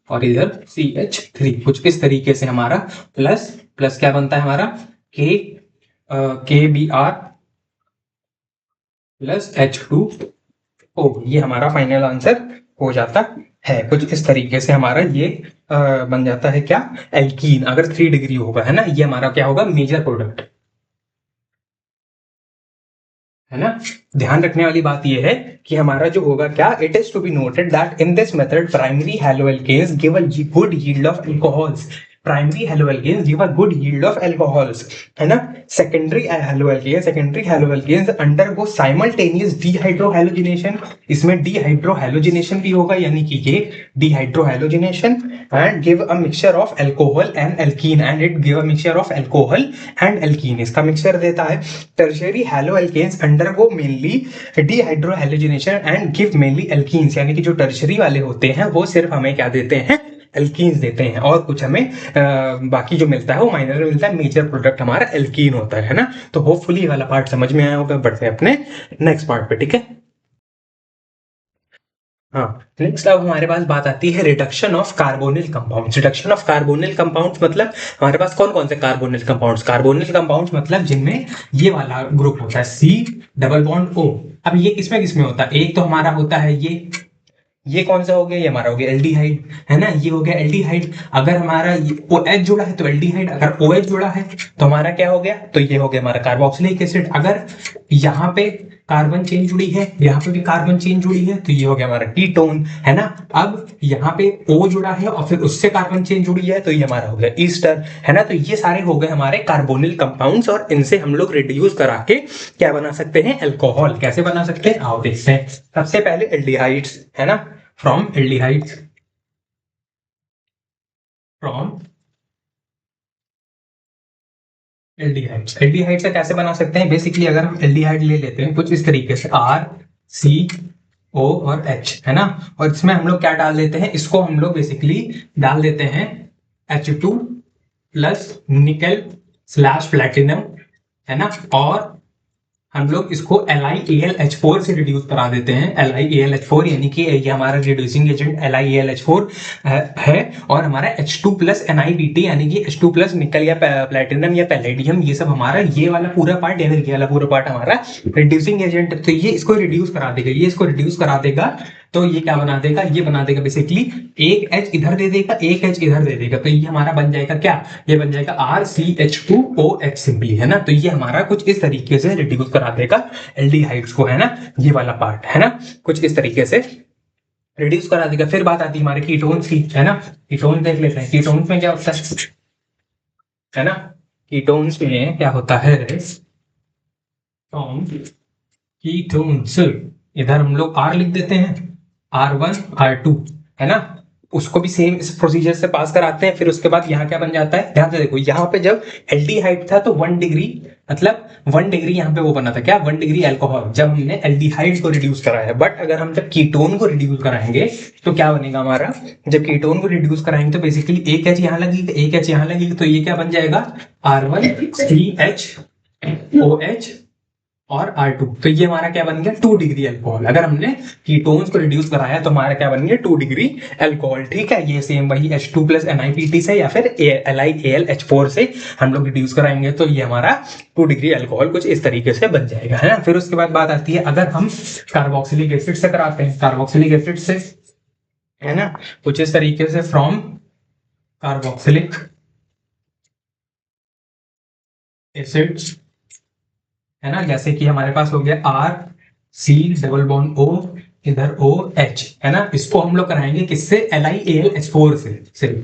और इधर CH3, कुछ इस तरीके से हमारा प्लस प्लस क्या बनता है हमारा KBr प्लस H2O, ये हमारा फाइनल आंसर हो जाता है। कुछ इस तरीके से हमारा ये बन जाता है क्या, एल्कीन, अगर 3 डिग्री होगा, है ना, ये हमारा क्या होगा, मेजर प्रोडक्ट, है ना। ध्यान रखने वाली बात यह है कि हमारा जो होगा क्या, it is to be noted that in this method primary haloalkanes give a good yield of alcohols, primary haloalkanes give a good yield of alcohols, है ना। Secondary haloalkanes undergo simultaneous dehydrohalogenation, इसमें डीहाइड्रोहैलोजिनेशन भी होगा, यानी कि ये dehydrohalogenation, and give a mixture of alcohol and alkene, and it give a mixture of alcohol and alkene, इसका mixture देता है। Tertiary haloalkanes undergo mainly डीहाइड्रोहैलोजिनेशन and give mainly alkenes, यानी कि जो टर्शियरी वाले होते हैं वो सिर्फ हमें क्या देते हैं, एल्कीन्स देते हैं, और कुछ हमें बाकी जो मिलता है वो माइनर में मिलता है, मेजर प्रोडक्ट हमारा एल्कीन होता है ना। तो होपफुली वाला पार्ट समझ में आया होगा, बढ़ते हैं अपने नेक्स्ट पार्ट पे, ठीक है। हाँ, नेक्स्ट अब हमारे पास बात आती है reduction of carbonyl compounds. Reduction of carbonyl compounds मतलब हमारे पास कौन कौन से कार्बोनिल कंपाउंड्स, कार्बोनिल कंपाउंड्स मतलब जिनमें ये वाला ग्रुप होता है C डबल बॉन्ड O। अब ये किसमें किसमें होता है, एक तो हमारा होता है ये कौन सा हो गया, ये हमारा हो गया एल्डिहाइड, है ना, ये हो गया एल्डिहाइड। अगर हमारा OH जुड़ा है तो एल्डिहाइड, अगर OH जुड़ा है तो हमारा क्या हो गया, तो ये हो गया हमारा कार्बोक्सिलिक एसिड। अगर यहाँ पे कार्बन चेन जुड़ी है, यहाँ पे भी कार्बन चेन जुड़ी है, तो ये हो गया हमारा कीटोन, है ना। अब यहाँ पे O जुड़ा है और फिर उससे कार्बन चेन जुड़ी है, तो ये हमारा हो गया ईस्टर, है ना। तो ये सारे हो गए हमारे कार्बोनिल कंपाउंड्स और इनसे हम लोग रिड्यूस करा के क्या बना सकते हैं, अल्कोहल। कैसे बना सकते हैं आओ देखते हैं। सबसे पहले एल्डिहाइड्स, है ना, from aldehydes, from aldehydes. Aldehyde से कैसे बना सकते हैं, बेसिकली अगर हम एल्डिहाइड ले लेते हैं कुछ इस तरीके से R, C, O और H, है ना, और इसमें हम लोग क्या डाल देते हैं, इसको हम लोग बेसिकली डाल देते हैं H2 प्लस निकल स्लैश प्लेटिनम, है ना, और हम लोग इसको LiAlH4 से रिड्यूस करा देते हैं। LiAlH4 यानी कि ये हमारा रिड्यूसिंग एजेंट LiAlH4 है, और हमारा H2 प्लस NiBt यानी कि H2 प्लस निकल या प्लेटिनम या पैलेडियम, ये सब हमारा ये वाला पूरा पार्ट या फिर ये वाला पूरा पार्ट हमारा रिड्यूसिंग एजेंट। तो ये इसको रिड्यूस करा देगा, ये इसको रिड्यूस करा देगा, तो ये क्या बना देगा, ये बना देगा बेसिकली एक H इधर दे देगा, एक H इधर दे देगा, तो ये हमारा बन जाएगा क्या, ये बन जाएगा RCH2OH सिंपली, है ना। तो ये हमारा कुछ इस तरीके से रिड्यूस करा देगा एल्डिहाइड्स को, है ना, ये वाला पार्ट, है ना, कुछ इस तरीके से रिड्यूस करा देगा। फिर बात आती है हमारे कीटोन्स की, है ना। कीटोन्स देख लेते हैं, कीटोन्स में क्या होता है ना, कीटोन्स में क्या होता है, कीटोन्स, इधर हम लोग R लिख देते हैं, R1 R2, है ना, उसको भी सेम इस प्रोसीजर से पास कराते हैं। फिर उसके बाद यहाँ क्या बन जाता है, ध्यान से देखो, यहाँ पे जब एल्डिहाइड था तो 1 डिग्री, मतलब 1 डिग्री यहाँ पे वो बना था क्या, 1 डिग्री अल्कोहल, जब हमने एल्डिहाइड को रिड्यूस कराया। बट अगर हम जब कीटोन को रिड्यूस कराएंगे तो क्या बनेगा हमारा, जब कीटोन को रिड्यूस कराएंगे तो बेसिकली एक H यहाँ लगेगी, एक H यहाँ लगेगी, तो ये क्या बन जाएगा R1CHOH और R2, तो ये हमारा क्या बन गया 2 डिग्री अल्कोहल। अगर हमने कीटोन्स को रिड्यूस कराया तो हमारा क्या बन गया 2 डिग्री अल्कोहल, ठीक है। ये सेम वही H2 प्लस NiBt से या फिर LiAlH4 से हम लोग रिड्यूस कराएंगे, तो ये हमारा 2 डिग्री अल्कोहल कुछ इस तरीके से बन जाएगा, है ना। फिर उसके बाद बात आती है अगर हम कार्बोक्सिलिक एसिड से कराते हैं, कार्बोक्सिलिक एसिड से, है ना, कुछ इस तरीके से फ्रॉम कार्बोक्सिलिक एसिड्स, है ना, जैसे कि हमारे पास हो गया RC डबल बॉन्ड O, इधर OH, है ना, इसको हम लोग कराएंगे किससे, LiAlH4 से,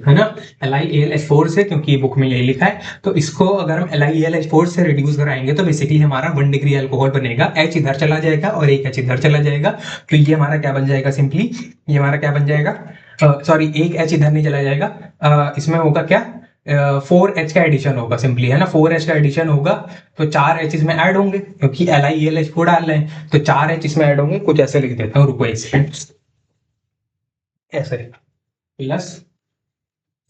है ना, LiAlH4 से, क्योंकि ये बुक में यही लिखा है। तो इसको अगर हम LiAlH4 से रिड्यूस कराएंगे तो बेसिकली हमारा 1 डिग्री अल्कोहल बनेगा, H इधर चला जाएगा और एक H इधर चला जाएगा, तो ये हमारा क्या बन जाएगा, सिंपली ये हमारा क्या बन जाएगा, सॉरी एक H इधर नहीं चला जाएगा, इसमें होगा क्या 4H का एडिशन होगा सिंपली, है ना, 4H का एडिशन होगा, तो 4H इसमें ऐड होंगे क्योंकि LiAlH4 डाल रहे हैं, तो 4H इसमें ऐड होंगे, कुछ ऐसे लिख देता हूँ, रुको एक सेकंड, ऐसे प्लस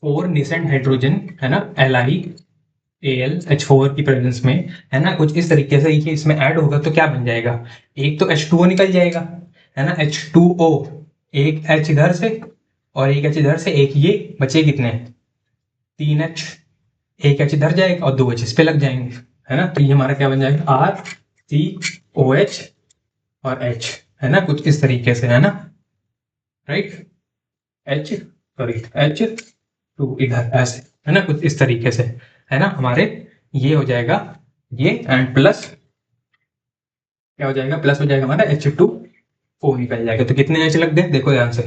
4 नेसेंट हाइड्रोजन, है ना, LiAlH4 की प्रेजेंस में, है ना, कुछ इस तरीके से ये इसमें ऐड होगा, तो क्या बन जाएगा, एक तो H2O निकल जाएगा, है ना, H2O, एक H इधर से और एक H इधर से, एक ये बचे कितने 3H, एक H इधर जाएगा और 2H इस पे लग जाएंगे, है ना, तो ये हमारा क्या बन जाएगा RCOH और H, है ना, कुछ इस तरीके से, है ना, राइट, H2 इधर ऐसे, है ना, कुछ इस तरीके से, है ना, हमारे ये हो जाएगा ये, एंड प्लस क्या हो जाएगा, प्लस हो जाएगा हमारा H2O निकल जाएगा, तो कितने H लग गए देखो ध्यान से,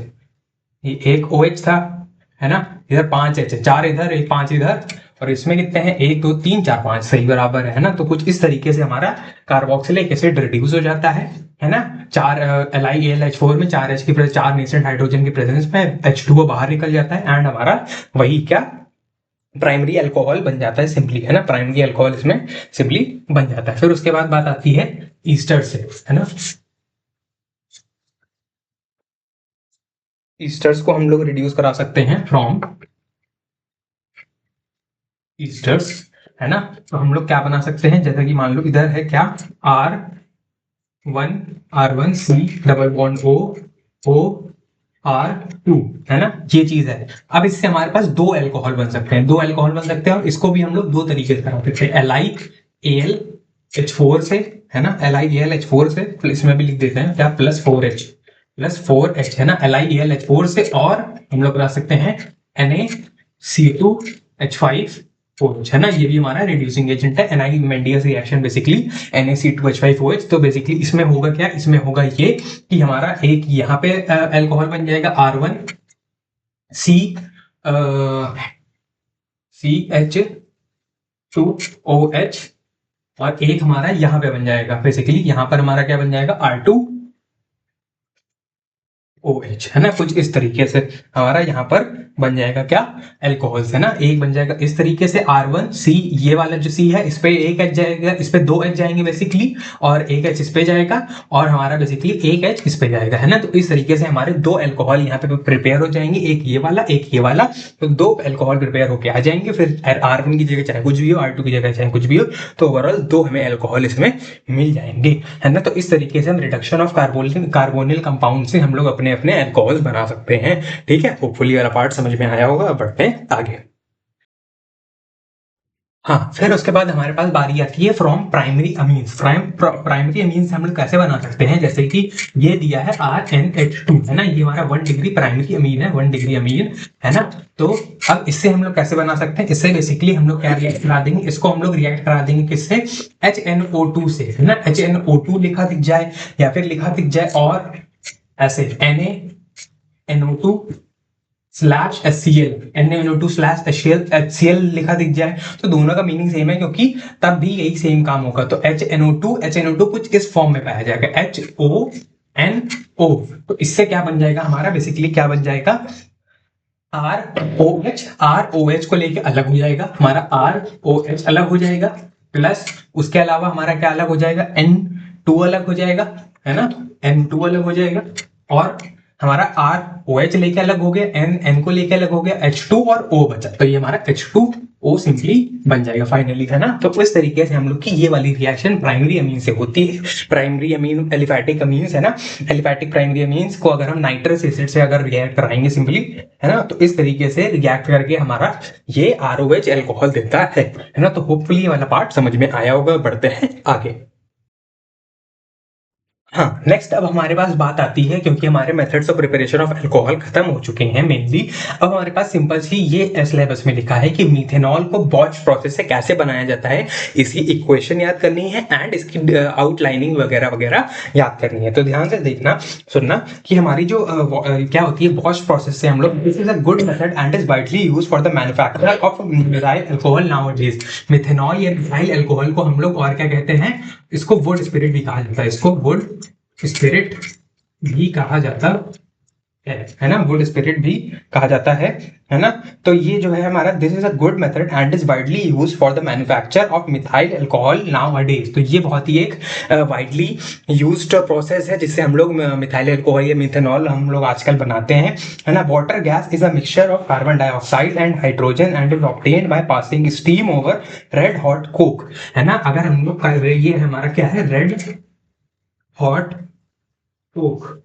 ये एक OH था, है ना, इधर 5 H है, 4 इधर एक 5 इधर, और इसमें कितने हैं 1 2 3 4 5 सही बराबर है ना। तो कुछ इस तरीके से हमारा कार्बोक्सिलिक एसिड रिड्यूस हो जाता है ना। 4 LiAlH4 में 4H की 4 नेसेंट हाइड्रोजन की प्रेजेंस में H2O बाहर निकल जाता है, एंड हमारा वही क्या प्राइमरी अल्कोहल बन जाता है सिंपली, है ना, प्राइमरी अल्कोहल इसमें सिंपली बन जाता है। फिर उसके बाद बात आती है ईस्टर से, है ना, ईस्टर्स को हम लोग रिड्यूस करा सकते हैं फ्रॉम ईस्टर्स, है ना। तो हम लोग क्या बना सकते हैं, जैसा कि मान लो इधर है क्या R1C डबल बॉन्ड OR2, है ना, ये चीज है। अब इससे हमारे पास 2 अल्कोहल बन सकते हैं, 2 अल्कोहल बन सकते हैं, और इसको भी हम लोग 2 तरीके से करा सकते हैं, LiAlH4 से, है ना, LiAlH4 से, इसमें भी लिख देते हैं क्या प्लस 4H, है ना, LiAlH4 से, और हम लोग करा सकते हैं NaCO2H5 OH है ना, ये भी हमारा रिड्यूसिंग एजेंट है। Ni-Mendes reaction basically NaC2H5OH। तो बेसिकली इसमें होगा क्या, इसमें होगा ये कि हमारा एक यहाँ पे अल्कोहल बन जाएगा R1C CH2OH, और एक हमारा यहाँ पे बन जाएगा, बेसिकली यहाँ पर हमारा क्या बन जाएगा R2OH है ना। कुछ इस तरीके से हमारा यहाँ पर बन जाएगा क्या, एल्कोहल्स है ना। एक बन जाएगा इस तरीके से R1C, ये वाला जो C है इस पे एक H जाएगा, इस पे दो H जाएंगे बेसिकली, और एक H इस पे जाएगा, और हमारा बेसिकली एक H इस पे जाएगा है ना। तो इस तरीके से हमारे दो एल्कोहल यहाँ पे प्रिपेयर हो जाएंगे, एक ये वाला एक ये वाला। तो दो एल्कोहल प्रिपेयर होके आ जाएंगे, फिर R1 की जगह चाहे कुछ भी हो, R2 की जगह चाहे कुछ भी हो, तो ओवरऑल दो हमें एल्कोहल इसमें मिल जाएंगे है ना। तो इस तरीके से हम रिडक्शन ऑफ कार्बोनिल कंपाउंड से हम लोग अपने अपने एल्कोहल बना सकते हैं। ठीक है, होपफुली वाला पार्ट समझ में आया होगा। बढ़ते हैं आगे। हाँ, फिर उसके बाद हमारे पास बारी आती है from primary amines. Primary amines हम लोग कैसे बना सकते हैं, जैसे कि ये दिया है RNH2 है ना, ये हमारा 1 डिग्री प्राइमरी अमीन है, 1 डिग्री अमीन है ना। तो अब इससे हम लोग कैसे बना सकते हैं, इससे बेसिकली हम लोग क्या रिएक्ट करा देंगे, इसको हम लोग रिएक्ट करा देंगे किससे, HNO2 से है ना। HNO2 लिखा दिख जाए या फिर लिखा दिख जाए और ऐसे NaNO2 slash HCl, NaNO2 slash HCl लिखा दिख जाए, तो दोनों का मीनिंग सेम है, क्योंकि तब भी यही सेम काम होगा। तो HNO2 कुछ इस फॉर्म में पाया जाएगा, HONO। तो इससे क्या बन जाएगा हमारा, बेसिकली क्या बन जाएगा, ROH को लेके अलग हो जाएगा हमारा, ROH अलग हो जाएगा, प्लस उसके अलावा हमारा क्या अलग हो जाएगा, N2 अलग हो जाएगा है ना, N2 अलग हो जाएगा, और हमारा ROH लेके अलग हो गया, N को लेके अलग हो गया, H2 और O बचा, तो ये हमारा H2O सिंपली बन जाएगा फाइनली है ना। तो इस तरीके से हम लोग की ये वाली रिएक्शन प्राइमरी अमीन से होती है। प्राइमरी अमीन एलिफैटिक अमीन्स है ना, एलिफैटिक प्राइमरी अमीन्स को अगर हम नाइट्रस एसिड से अगर रिएक्ट कराएंगे सिंपली है ना, तो इस तरीके से रिएक्ट करके हमारा ये ROH एल्कोहल देता है ना। तो होपफुली ये वाला पार्ट समझ में आया होगा। बढ़ते हैं आगे। हाँ, नेक्स्ट अब हमारे पास बात आती है, क्योंकि हमारे methods of preparation of alcohol खत्म हो चुके हैं मेनली, अब हमारे पास सिंपल सी ये सिलेबस में लिखा है कि मीथेनॉल को बॉच प्रोसेस से कैसे बनाया जाता है, इसकी इक्वेशन याद करनी है एंड इसकी आउटलाइनिंग वगैरह वगैरह याद करनी है। तो ध्यान से देखना सुनना कि हमारी जो क्या होती है बॉच प्रोसेस से हम लोग, this is a good method and is widely use for the manufacture of methyl alcohol nowadays. Methanol या मिथाइल अल्कोहल को हम लोग और क्या कहते हैं, इसको वुड स्पिरिट भी कहा जाता है, इसको वुड स्पिरिट भी कहा जाता है ना, वुड स्पिरिट भी कहा जाता है ना। तो ये जो है हमारा, this is a good method and is widely use for the manufacture of methyl alcohol nowadays. तो ये बहुत ही एक वाइडली यूज्ड प्रोसेस है जिससे हम लोग मिथाइल अल्कोहल या मिथेनॉल हम लोग आजकल बनाते हैं है ना। Water gas is a mixture of carbon dioxide and hydrogen and is obtained by passing steam over red hot Coke है ना। अगर हम लोग ये हमारा क्या है, रेड हॉट कोक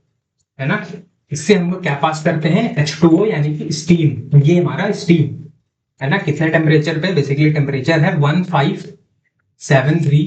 है ना, इससे हम लोग क्या पास करते हैं, H2O यानी कि स्टीम। ये हमारा स्टीम है ना, कितने टेम्परेचर पे, बेसिकली टेम्परेचर है 1573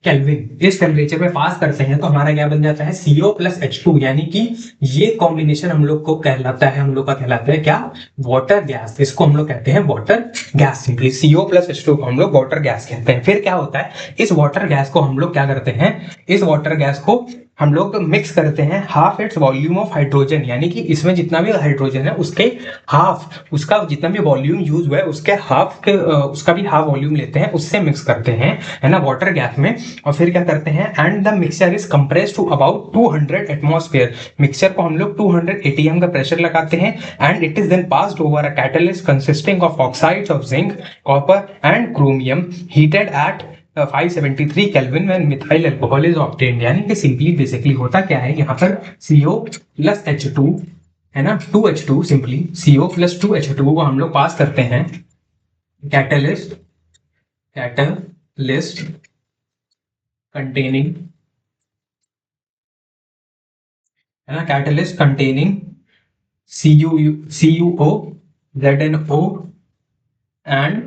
केल्विन। इस टेम्परेचर पे पास करते हैं तो हमारा क्या बन जाता है, CO प्लस H2, यानी कि ये कॉम्बिनेशन हम लोग को कहलाता है, हम लोग का कहलाता है क्या, वाटर गैस। इसको हम लोग कहते हैं water gas, simply CO plus H2 को हम लोग वाटर गैस कहते हैं। फिर क्या होता है, इस वाटर गैस को हम लोग क्या करते हैं, इस वाटर गैस को हम लोग मिक्स करते हैं half its volume of hydrogen, यानी कि इसमें जितना भी हाइड्रोजन है उसके हाफ, उसका जितना भी वॉल्यूम यूज हुआ है उसके हाफ के उसका भी हाफ वॉल्यूम लेते हैं, उससे मिक्स करते हैं है ना वाटर गैस में। और फिर क्या करते हैं, and the mixture is compressed to about 200 atmosphere. Mixture को हम लोग 200 ATM का प्रेशर लगाते हैं and it is then passed over a catalyst consisting of oxides of zinc, copper and chromium heated at 573 kelvin when methyl alcohol is obtained. यानी कि simply basically होता क्या है, यहाँ पर CO प्लस H2 है ना, 2H2, simply CO plus 2H2 को हम लोग पास करते हैं कैटलिस्ट कंटेनिंग है ना, catalyst containing CuO, ZnO and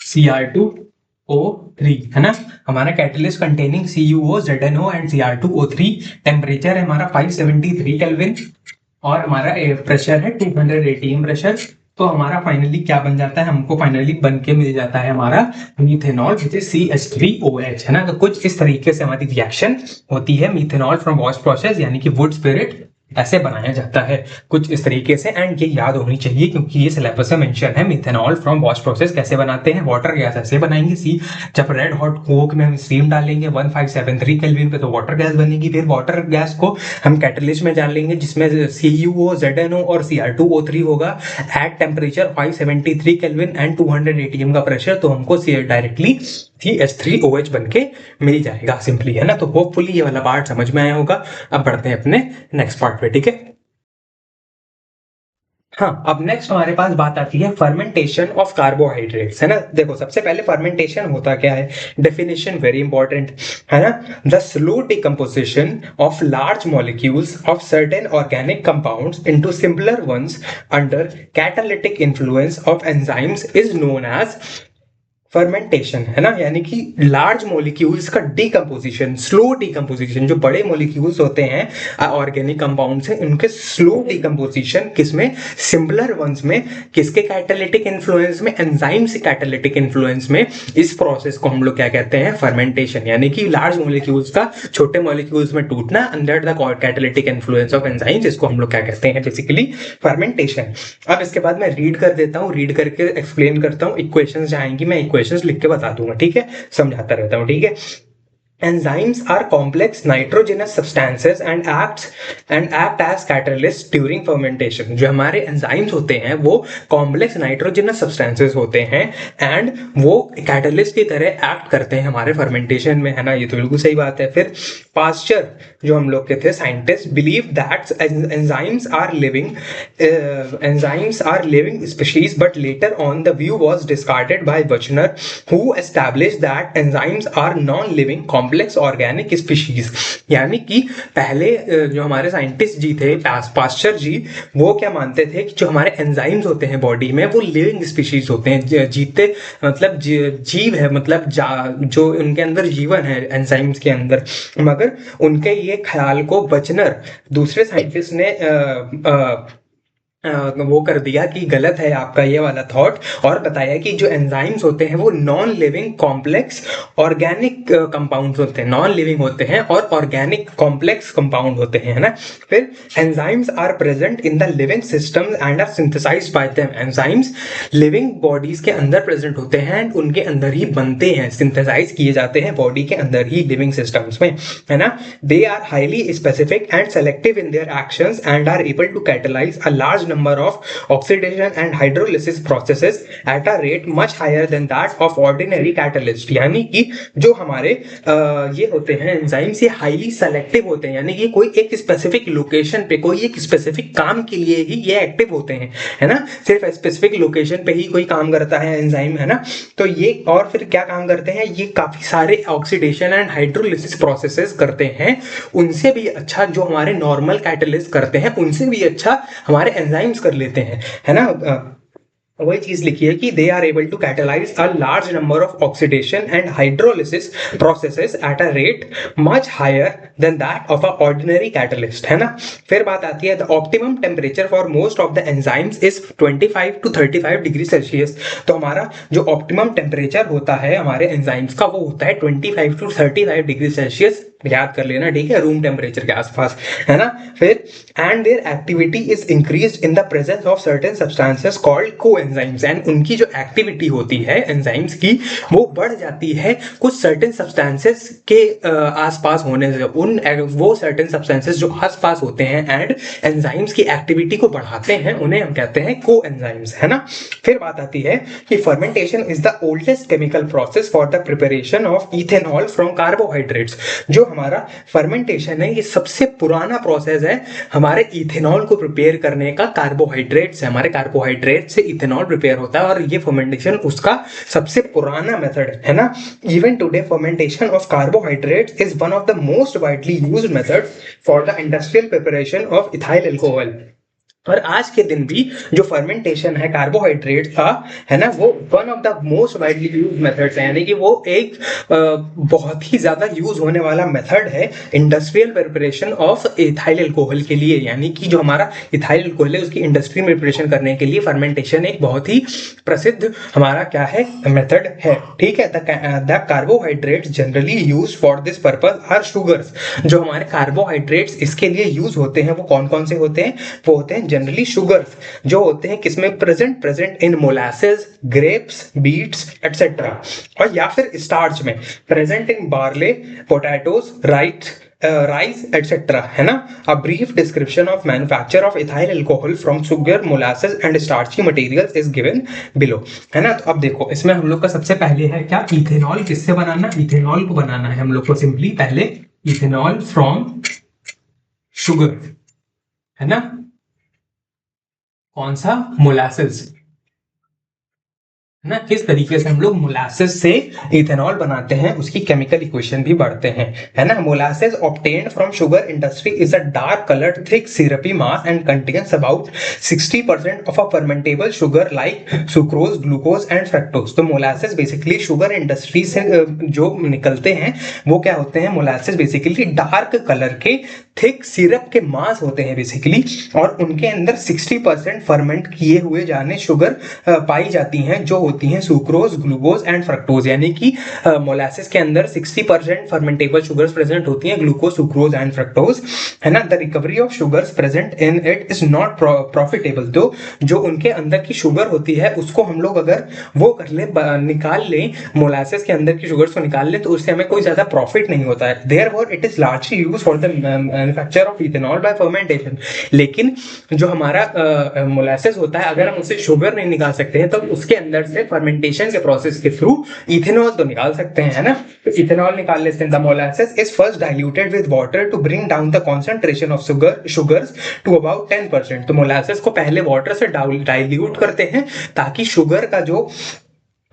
Cr2O3 है ना। हमारा catalyst containing CuO, ZnO and Cr2O3, temperature है हमारा 573 केल्विन और हमारा प्रेशर है 200 ATM प्रेशर तो हमारा फाइनली क्या बन जाता है, हमको फाइनली बन के मिल जाता है हमारा मीथेनॉल विच इज CH3OH, है ना। तो कुछ इस तरीके से हमारी रिएक्शन होती है मीथेनॉल फ्रॉम वॉश प्रोसेस यानी कि वुड स्पिरिट ऐसे बनाया जाता है कुछ इस तरीके से। एंड ये याद होनी चाहिए क्योंकि ये सिलेबस में मेंशन है मीथेनॉल फ्रॉम वॉश प्रोसेस कैसे बनाते हैं। वाटर गैस ऐसे बनाएंगे, सी जब रेड हॉट कोक में हम स्टीम डालेंगे 1573 केल्विन पे तो वाटर गैस बनेगी। फिर वाटर गैस को हम कैटलिस्ट में डाल लेंगे जिसमें CuO, ZnO और Cr2O3 होगा at temperature 573 kelvin and 200 atm का प्रेशर, तो हमको डायरेक्टली CH3OH बन के मिल जाएगा सिंपली, है ना। तो होपफुली ये वाला पार्ट समझ में आया होगा। अब बढ़ते हैं अपने नेक्स्ट पार्ट पे, ठीक है। हाँ, अब नेक्स्ट हमारे पास बात आती है फर्मेंटेशन ऑफ कार्बोहाइड्रेट्स, है ना। देखो सबसे पहले फर्मेंटेशन होता क्या है, डेफिनेशन वेरी इंपॉर्टेंट, है ना। The slow decomposition of large molecules of certain organic compounds into simpler ones under catalytic influence of enzymes is known as fermentation, है ना। यानी कि लार्ज मॉलिक्यूल्स का डिकम्पोजिशन, स्लो डिकम्पोजिशन, जो बड़े मॉलिक्यूल्स होते हैं ऑर्गेनिक कंपाउंड्स हैं उनके स्लो डिकम्पोजिशन किसमें, सिंपलर वंस में, किसके कैटालिटिक इन्फ्लुएंस में, एंजाइम से कैटालिटिक इन्फ्लुएंस में। इस प्रोसेस को हम लोग क्या कहते हैं, फर्मेंटेशन। यानी कि लार्ज मॉलिक्यूल्स का छोटे मॉलिक्यूल्स में टूटना under the catalytic influence of enzymes, इसको हम लोग क्या कहते हैं, बेसिकली फर्मेंटेशन। अब इसके बाद मैं रीड कर देता हूँ, रीड करके एक्सप्लेन करता हूँ। इक्वेशंस आएंगी, मैं इक्वेशंस लिख के बता दूंगा, ठीक है, समझाता रहता हूँ, ठीक है। Enzymes are complex nitrogenous substances and act as catalysts during fermentation। जो हमारे एंजाइम्स होते हैं वो कॉम्प्लेक्स नाइट्रोजनस सब्सटेंसेस होते हैं एंड वो कैटलिस्ट की तरह एक्ट करते हैं हमारे फर्मेंटेशन में, है ना। ये तो बिल्कुल सही बात है। फिर पास्चर जो हम लोग के थे scientist believe that enzymes are living species, but later on the view was discarded by Buchner who established that enzymes are non living complex organic species. यानी कि पहले जो हमारे साइंटिस्ट जी थे पास्चर जी, वो क्या मानते थे कि जो हमारे एंजाइम्स होते हैं बॉडी में वो लिविंग स्पीशीज होते हैं, जीते मतलब जीव है, मतलब जो उनके अंदर जीवन है एंजाइम्स के अंदर। मगर उनके ये ख्याल को बचनर दूसरे साइंटिस्ट ने वो कर दिया कि गलत है आपका ये वाला थॉट, और बताया कि जो एंजाइम्स होते हैं वो non living complex organic compounds होते हैं, नॉन लिविंग होते हैं और ऑर्गेनिक कॉम्प्लेक्स कंपाउंड होते हैं, है ना। फिर enzymes are present in the living system and are synthesized by them. Enzymes living bodies के अंदर प्रेजेंट होते हैं एंड उनके अंदर ही बनते हैं, सिंथेसाइज किए जाते हैं बॉडी के अंदर ही, लिविंग सिस्टम्स में, है ना। They are highly specific and selective in their actions and are able to catalyze a large number of oxidation and hydrolysis processes at a rate much higher than that of ordinary catalyst। यानी कि जो हमारे ये होते हैं enzymes, ये highly selective होते हैं, यानी कि कोई एक स्पेसिफिक लोकेशन पे, कोई एक स्पेसिफिक काम के लिए ही ये एक्टिव होते हैं, है ना। सिर्फ स्पेसिफिक लोकेशन पे ही कोई काम करता है एंजाइम, है ना। तो ये और फिर क्या काम करते हैं, ये काफी सारे ऑक्सीडेशन एंड हाइड्रोलिसिस प्रोसेसेस करते हैं, उनसे भी अच्छा जो हमारे नॉर्मल कैटलिस्ट करते हैं उनसे भी अच्छा हमारे एंजाइम्स कर लेते हैं, है ना। वही चीज लिखी है कि they are able to catalyze a large number of oxidation and hydrolysis processes at a rate much higher than that of a ordinary catalyst, है ना। फिर बात आती है the optimum temperature for most of the enzymes is 25 to 35 degree Celsius. तो हमारा जो optimum temperature होता है हमारे एंजाइम्स का वो होता है 25 to 35 डिग्री सेल्सियस, याद कर लेना, ठीक है, रूम टेम्परेचर के आसपास, है ना। फिर and there activity is increased in the presence of certain substances called coenzymes. And उनकी जो एक्टिविटी होती है एंजाइम्स की वो बढ़ जाती है कुछ सर्टेन सब्सटेंसेस के आसपास होने से। उन वो सर्टेन सब्सटेंसेस जो आसपास होते हैं एंड एंजाइम्स की एक्टिविटी को बढ़ाते हैं उन्हें हम कहते हैं कोएंजाइम्स, है ना। फिर बात आती है कि fermentation is the oldest chemical process for the preparation of ethanol from carbohydrates. जो हमारा फर्मेंटेशन है ये सबसे पुराना प्रोसेस है हमारे इथेनॉल को प्रिपेयर करने का। कार्बोहाइड्रेट से, हमारे कार्बोहाइड्रेट से इथेनॉल प्रिपेयर होता है और ये फर्मेंटेशन उसका सबसे पुराना मेथड है ना। Even today fermentation of carbohydrates is one of the most widely used method for the industrial preparation of ethyl alcohol. और आज के दिन भी जो फर्मेंटेशन है कार्बोहाइड्रेट का, है ना, वो one of the most widely use methods है, यानी कि वो एक बहुत ही ज्यादा यूज होने वाला मेथड है industrial preparation of ethyl alcohol के लिए। यानी कि जो हमारा इथाइल अल्कोहल है उसकी इंडस्ट्री में प्रिपरेशन करने के लिए फर्मेंटेशन एक बहुत ही प्रसिद्ध हमारा क्या है मेथड है। ठीक है, the carbohydrates generally use for this purpose are sugars. जो हमारे कार्बोहाइड्रेट्स इसके लिए यूज होते हैं वो कौन कौन से होते हैं? वो होते हैं जनरली शुगर्स, जो होते हैं किसमें? Present in molasses, grapes, beets etcetera, और या फिर स्टार्च में present in barley, potatoes, rice etcetera, है ना। A brief description of manufacture of ethyl alcohol from sugar, molasses and starchy materials is given below, है ना। तो अब देखो इसमें हम लोग का सबसे पहले है क्या? इथेनॉल। किससे बनाना? इथेनॉल को बनाना है हम लोग को सिंपली पहले इथेनॉल फ्रॉम शुगर, है ना। कौन सा? मोलासेस, है ना। किस तरीके से हम लोग मोलासेस से इथेनॉल बनाते हैं उसकी केमिकल इक्वेशन भी बढ़ते हैं, है ना। Molasses obtained from sugar industry is a dark coloured thick syrupy mass and contains about 60% of a fermentable sugar like sucrose, glucose and fructose. तो मोलासेस बेसिकली शुगर इंडस्ट्री से जो निकलते हैं वो क्या होते हैं? मोलासेस बेसिकली डार्क कलर के थिक सिरप के मास होते हैं बेसिकली, और उनके अंदर 60% फर्मेंट किए हुए जाने शुगर पाई जाती हैं, जो होती हैं सुक्रोज, ग्लूकोज एंड फ्रक्टोज। यानी कि मोलासेस के अंदर 60% फर्मेंटेबल शुगर्स प्रेजेंट होती हैं, ग्लूकोज, सुक्रोज एंड फ्रक्टोज, है ना। The recovery of sugars present in it is not profitable. तो जो उनके अंदर की शुगर होती है उसको हम लोग अगर वो कर ले, निकाल लें, मोलासेस के अंदर की शुगर्स को निकाल लें, तो उससे हमें कोई ज्यादा प्रॉफिट नहीं होता है। Therefore it is largely used for the manufacture of ethanol bye fermentation. लेकिन जो हमारा मोलासेस होता है अगर हम उससे शुगर नहीं निकाल सकते हैं तो उसके अंदर से फर्मेंटेशन के प्रोसेस के थ्रू इथेनॉल तो निकाल सकते हैं, है ना। तो इथेनॉल निकाल लेते हैं। The molasses is first diluted with water to bring down the concentration of sugars to about 10%। तो मोलासेस को पहले वाटर से डाइल्यूट करते हैं ताकि शुगर का जो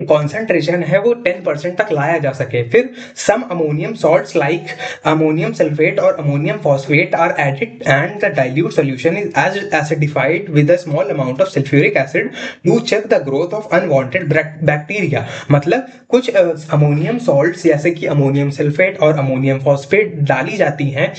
कॉन्सेंट्रेशन है वो 10% तक लाया जा सके। फिर some ammonium salts like ammonium sulphate और ammonium phosphate are added and the dilute solution is acidified with a small amount of sulphuric acid to check the growth of unwanted bacteria. मतलब कुछ अमोनियम सॉल्ट्स जैसे कि ammonium sulphate और ammonium phosphate डाली जाती हैं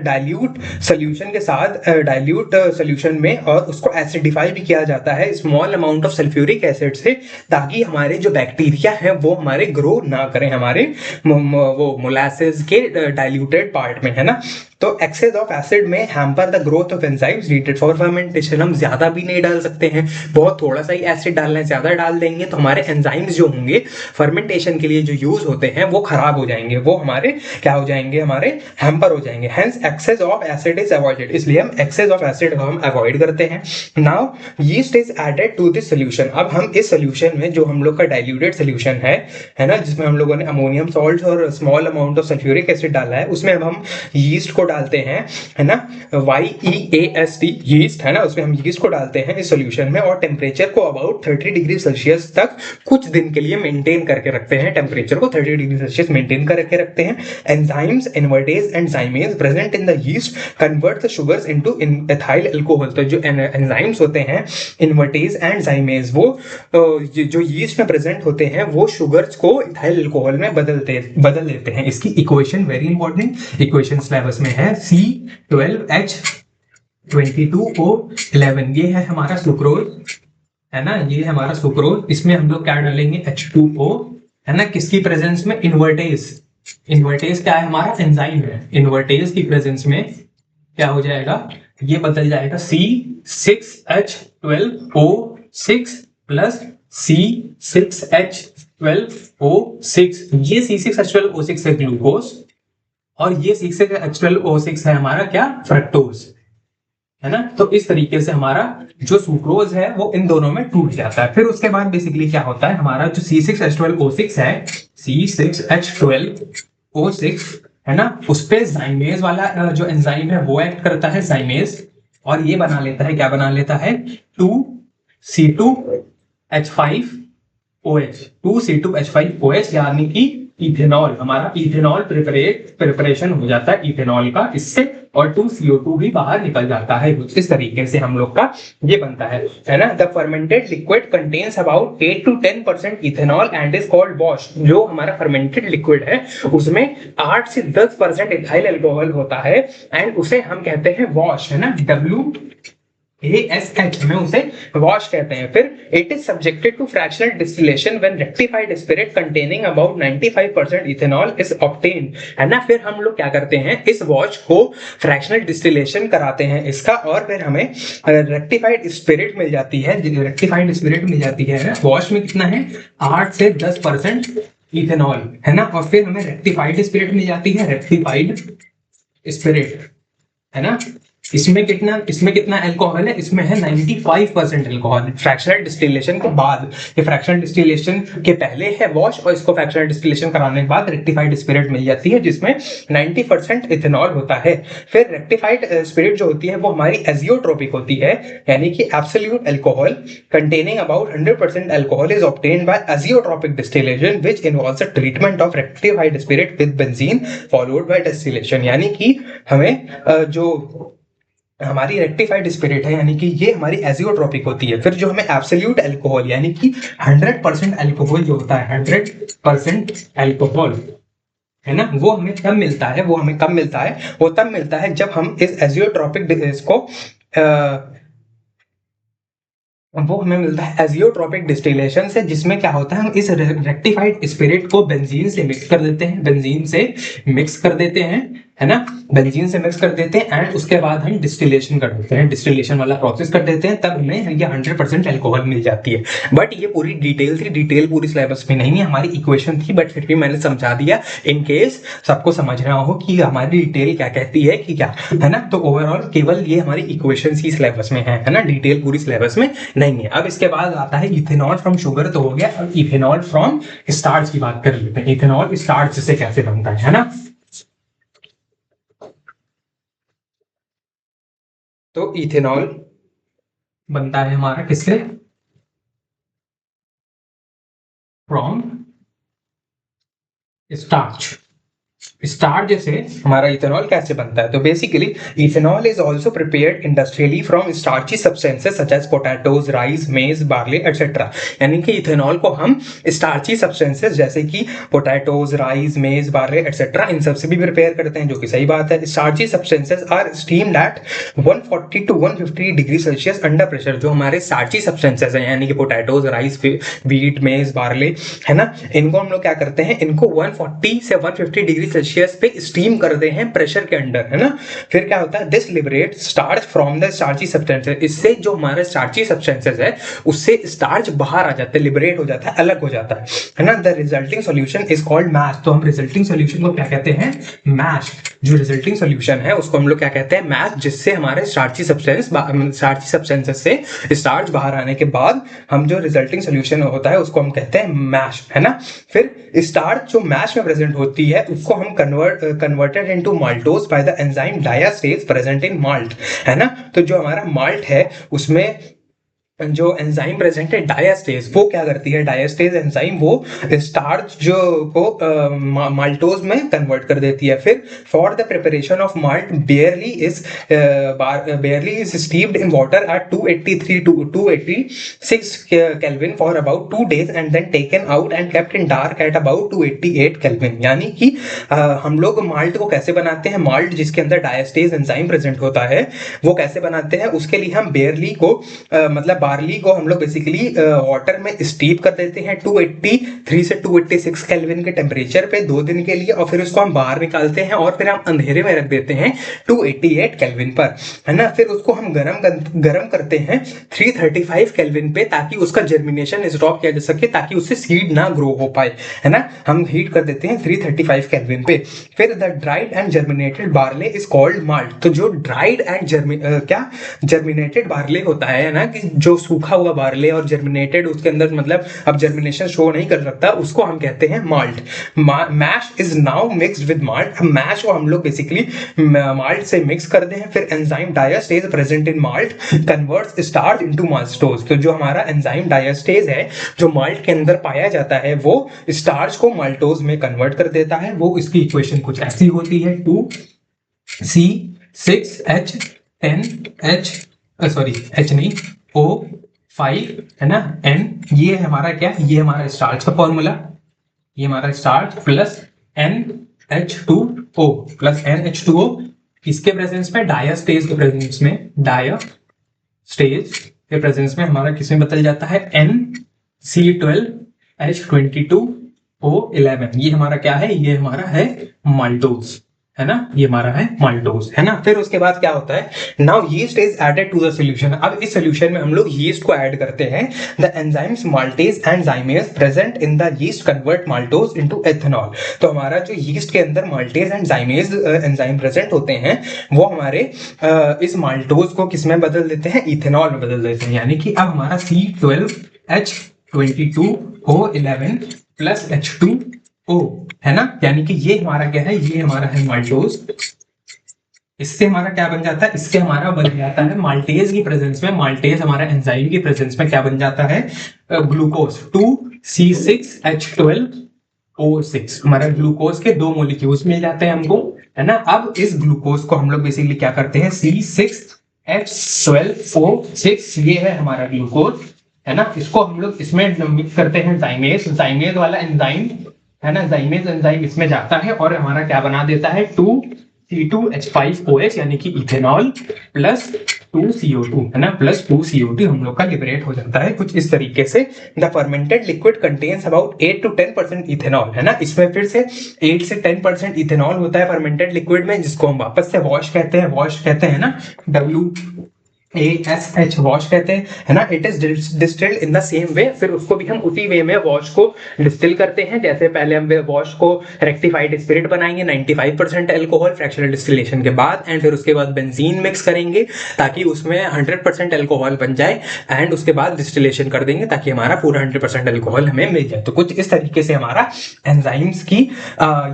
dilute solution के साथ, डाइल्यूट सोल्यूशन में, और उसको एसिडिफाई भी किया जाता है small amount of sulphuric acid से, ताकि हमारे जो बैक्टीरिया है वो हमारे ग्रो ना करें हमारे वो मोलासेस के डाइल्यूटेड पार्ट में, है ना। तो एक्सेस ऑफ एसिड में hamper the growth of enzymes needed for fermentation. हम ज्यादा भी नहीं डाल सकते हैं, बहुत थोड़ा सा ही एसिड डालना है। ज्यादा डाल देंगे तो हमारे एंजाइम्स जो होंगे फर्मेंटेशन के लिए जो यूज होते हैं वो खराब हो जाएंगे, वो हमारे क्या हो जाएंगे? हमारे हैम्पर हो जाएंगे। Hence excess of acid is avoided, इसलिए हम एक्सेस ऑफ एसिड हम अवॉइड करते हैं। Now yeast is added to this solution. अब हम इस सोल्यूशन में जो हम लोग का डाइल्यूटेड सोल्यूशन है ना, जिसमें हम लोगों ने अमोनियम सॉल्ट और small amount of sulphuric acid डाला है, उसमें अब हम यीस्ट को डालते हैं, है ना। YEAST यीस्ट, है ना, उसमें हम यीस्ट को डालते हैं इस सॉल्यूशन में, और टेम्परेचर को अबाउट 30 डिग्री सेल्सियस तक कुछ दिन के लिए मेंटेन करके रखते हैं। टेम्परेचर को 30 डिग्री सेल्सियस मेंटेन करके रखते हैं। Enzymes, invertase and जाइमेज present in the yeast convert the sugars into ethyl alcohol. तो जो एंजाइम्स होते हैं, इन्वर्टेज एंड जाइमेज, वो जो यीस्ट में प्रेजेंट होते हैं वो शुगर्स को इथाइल अल्कोहल में बदल देते हैं। इसकी equation very important equation syllabus में है, C12H22O11। ये है हमारा सुक्रोज, है ना, ये है हमारा सुक्रोज। इसमें हम लोग क्या डालेंगे? H2O, है ना। किसकी प्रेजेंस में? इन्वर्टेज। इन्वर्टेज क्या है? हमारा एंजाइम है। इन्वर्टेज की प्रेजेंस में क्या हो जाएगा? ये बदल जाएगा C6H12O6 प्लस C6H12O6। ये C6H12O6 है ग्लूकोज, और ये C6H12O6 है हमारा क्या? फ्रक्टोज, है ना। तो इस तरीके से हमारा जो सुक्रोज है वो इन दोनों में टूट जाता है। फिर उसके बाद बेसिकली क्या होता है? हमारा जो C6H12O6 है, C6H12O6, है ना, उस पे जाइमेज वाला जो एंजाइम है वो एक्ट करता है, जाइमेज, और ये बना लेता है, क्या बना लेता है? 2C2H5OH, 2C2H5OH, यानी कि इथेनॉल, हमारा इथेनॉल प्रिपरेशन हो जाता है इथेनॉल का इससे, और 2CO2 भी बाहर निकल जाता है। इस तरीके से हम लोग का ये बनता है ना। The fermented liquid contains about 8 to 10% ethanol and is called wash. जो हमारा फर्मेंटेड लिक्विड है उसमें 8 से 10% इथाइल अल्कोहल होता है एंड उसे हम कहते हैं वॉश, है ना, WASH में उसे वॉश कहते हैं। फिर it is subjected to fractional distillation when rectified spirit containing about 95% ethanol is obtained, है ना। फिर हम लोग क्या करते हैं, इस वॉश को फ्रैक्शनल डिस्टिलेशन कराते हैं इसका, और फिर हमें रेक्टिफाइड स्पिरिट मिल जाती है। रेक्टिफाइड स्पिरिट मिल जाती है वॉश में कितना है, 8 से 10% इथेनॉल, है ना। और फिर हमें रेक्टिफाइड स्पिरिट मिल जाती है, रेक्टिफाइड स्पिरिट, है ना। इसमें कितना अल्कोहल है, इसमें है 95% अल्कोहल फ्रैक्शनल डिस्टिलेशन के बाद। ये फ्रैक्शनल डिस्टिलेशन के पहले है वॉश, और इसको फ्रैक्शनल डिस्टिलेशन कराने के बाद रेक्टिफाइड स्पिरिट मिल जाती है जिसमें 90% इथेनॉल होता है। फिर रेक्टिफाइड स्पिरिट जो होती है वो हमारी एजियोट्रोपिक होती है, यानी कि absolute alcohol containing about 100% alcohol is obtained by azeotropic distillation which involves the treatment of rectified spirit with benzene followed by distillation. यानी कि हमें जो हमारी रेक्टिफाइड स्पिरिट है, यानी कि ये हमारी एजियोट्रोपिक होती है। फिर जो हमें एब्सोल्यूट अल्कोहल यानी कि 100% अल्कोहल जो होता है, 100% अल्कोहल, है ना, वो हमें तब मिलता है, वो तब मिलता है जब हम इस एजियोट्रोपिक इसको वो हमें मिलता है एजियोट्रोपिक डिस्टिलेशन से, जिसमें क्या होता है, हम इस रेक्टिफाइड स्पिरिट को बेंजीन से मिक्स कर देते हैं, है ना, बेंजीन से मिक्स कर देते हैं एंड उसके बाद हम डिस्टिलेशन कर देते हैं, डिस्टिलेशन वाला प्रोसेस कर देते हैं, तब हमें ये 100% अल्कोहल मिल जाती है। बट ये पूरी डिटेल थी, डिटेल पूरी सिलेबस में नहीं है, हमारी इक्वेशन थी, बट फिर भी मैंने समझा दिया इन केस सबको समझना हो कि हमारी डिटेल क्या कहती है कि क्या, है ना। तो ओवरऑल केवल ये हमारी इक्वेशन ही सिलेबस में है ना, डिटेल पूरी सिलेबस में नहीं है। अब इसके बाद आता है इथेनॉल फ्रॉम शुगर, तो हो गया। अब इथेनॉल फ्रॉम स्टार्च की बात कर लेते हैं, इथेनॉल स्टार्च से कैसे बनता है ना। तो इथेनॉल बनता है हमारा किससे, फ्रॉम स्टार्च। स्टार्च से हमारा इथेनॉल कैसे बनता है, तो basically ethanol is also prepared industrially from starchy substances such as potatoes, rice, maize, barley etcetera. यानी कि इथेनॉल को हम स्टार्ची सब्सटेंसेस जैसे कि potatoes, rice, maize, barley etcetera इन सब से भी प्रिपेयर करते हैं, जो कि सही बात है। Starchy substances are steamed at 140 to 150 degree Celsius under pressure. जो हमारे स्टार्ची सब्सटेंसेस हैं, यानी कि potatoes, rice, wheat, maize, barley, है ना, इनको हम लोग क्या करते हैं, इनको 140 से 150 डिग्री सेल्सियस पे स्टीम करते हैं प्रेशर के अंडर, है ना। फिर क्या होता है, this liberate starch from the starchy substances. इससे जो हमारा स्टार्ची सब्सटेंसेस है उससे स्टार्च बाहर आ जाता है, लिबरेट हो जाता है, अलग हो जाता है ना। The resulting solution is called mash. तो हम रिजल्टिंग सॉल्यूशन को क्या कहते हैं, मैश। जो रिजल्टिंग सॉल्यूशन है उसको हम लोग क्या कहते हैं, मैश, जिससे हमारे स्टार्ची सब्सटेंसेस से स्टार्च बाहर आने के बाद हम जो रिजल्टिंग सॉल्यूशन होता है उसको हम कहते हैं मैश, है ना। फिर स्टार्च जो मैश में प्रेजेंट होती है उसको हम converted into maltose by the enzyme diastase present in malt, है ना। तो जो हमारा माल्ट है उसमें जो एंजाइम प्रेजेंट है डायास्टेज, वो क्या करती है, डायास्टेज एंजाइम वो स्टार्च जो को माल्टोज में कन्वर्ट कर देती है। फिर for the preparation of malt barley is steamed in water at 283 to 286 kelvin for about 2 days and then taken out and kept in dark at about 288 kelvin. यानी कि हम लोग माल्ट को कैसे बनाते हैं, माल्ट जिसके अंदर डायास्टेज एंजाइम प्रेजेंट होता है वो कैसे बनाते हैं, उसके लिए हम बेयरली को मतलब बार्ली को हम लोग बेसिकली वाटर में स्टीप कर देते हैं 283 से 286 केल्विन के टेम्परेचर पे 2 दिन के लिए, और फिर उसको हम बाहर निकालते हैं और फिर हम अंधेरे में रख देते हैं 288 केल्विन पर, है ना। फिर उसको हम गरम करते हैं 335 केल्विन पे, ताकि उसका जर्मिनेशन स्टॉप किया जा सके, ताकि उससे सीड ना ग्रो हो पाए, है ना। हम हीट कर देते हैं 335 केल्विन पे। फिर the dried and germinated barley is called malt. तो जो ड्राइड एंड जर्मिनेटेड बार्ले होता है ना, कि जो जो सूखा हुआ बार्ले और जर्मिनेटेड उसके अंदर मतलब अब जर्मिनेशन शो नहीं कर सकता, उसको हम कहते हैं malt. Mash is now mixed with malt. Mash को हम लोग बेसिकली माल्ट से मिक्स करते हैं, फिर enzyme diastase present in malt converts starch into maltose. तो जो हमारा एंजाइम डायस्टेज है जो माल्ट के अंदर पाया जाता है वो स्टार्च को माल्टोज में कन्वर्ट कर देता है। वो इसकी इक्वेशन कुछ ऐसी होती है 2C6H10H सॉरी H नहीं O5 है ना N। ये है हमारा क्या, ये हमारा स्टार्च का फॉर्मूला, ये हमारा starch plus NH2O plus NH2O। इसके प्रेजेंस में डायस्टेज के प्रेजेंस में, डायस्टेज के प्रेजेंस में हमारा किसमें बदल जाता है NC12H22O11। ये हमारा क्या है, ये हमारा है माल्टोज, है ना, ये हमारा है माल्टोज, है ना। फिर उसके बाद क्या होता है, now yeast is added to the solution. अब इस सॉल्यूशन में हम लोग यीस्ट को ऐड करते हैं। The enzymes maltase and जाइमेज present in the yeast convert maltose into ethanol. तो हमारा जो यीस्ट के अंदर माल्टेज एंड जाइमेज एंजाइम प्रेजेंट होते हैं वो हमारे इस माल्टोज को किसमें बदल देते हैं, इथेनॉल में बदल देते हैं। यानी कि अब हमारा C12H22O11 प्लस H2O है ना, यानी कि ये हमारा क्या है, ये हमारा है माल्टोज। इससे हमारा क्या बन जाता है, इससे हमारा बन जाता है माल्टेज की प्रेजेंस में, माल्टेज हमारा एंजाइम की प्रेजेंस में क्या बन जाता है, ग्लूकोज 2C6H12O6। हमारा ग्लूकोज के 2 मॉलिक्यूल्स मिल जाते हैं हमको, है ना। अब इस ग्लूकोज को हम लोग बेसिकली क्या करते हैं, C6H12O6 ये है हमारा ग्लूकोज, है ना। इसको हम लोग इसमें मिक्स करते हैं जाइमेज, जाइमेज वाला एंजाइम है ना, जाइमेज एंजाइम इसमें जाता है और हमारा क्या बना देता है 2C2H5OH यानी कि इथेनॉल प्लस 2CO2, है ना, प्लस 2CO2 हम लोग का लिबरेट हो जाता है कुछ इस तरीके से। The fermented liquid contains about 8 to 10% ethanol, है ना। इसमें फिर से 8 से 10% इथेनॉल होता है फर्मेंटेड लिक्विड में, जिसको हम वापस से वॉश कहते हैं, वॉश कहते हैं ना, WASH वॉश कहते हैं, है ना। It is distilled in the same way. फिर उसको भी हम उसी वे में वॉश को डिस्टिल करते हैं, जैसे पहले हम वॉश को रेक्टिफाइड स्पिरिट बनाएंगे 95% अल्कोहल फ्रैक्शनल डिस्टिलेशन के बाद, एंड फिर उसके बाद बेंजीन मिक्स करेंगे ताकि उसमें 100% अल्कोहल बन जाए, एंड उसके बाद डिस्टिलेशन कर देंगे ताकि हमारा पूरा 100% अल्कोहल हमें मिल जाए। तो कुछ इस तरीके से हमारा एंजाइम्स की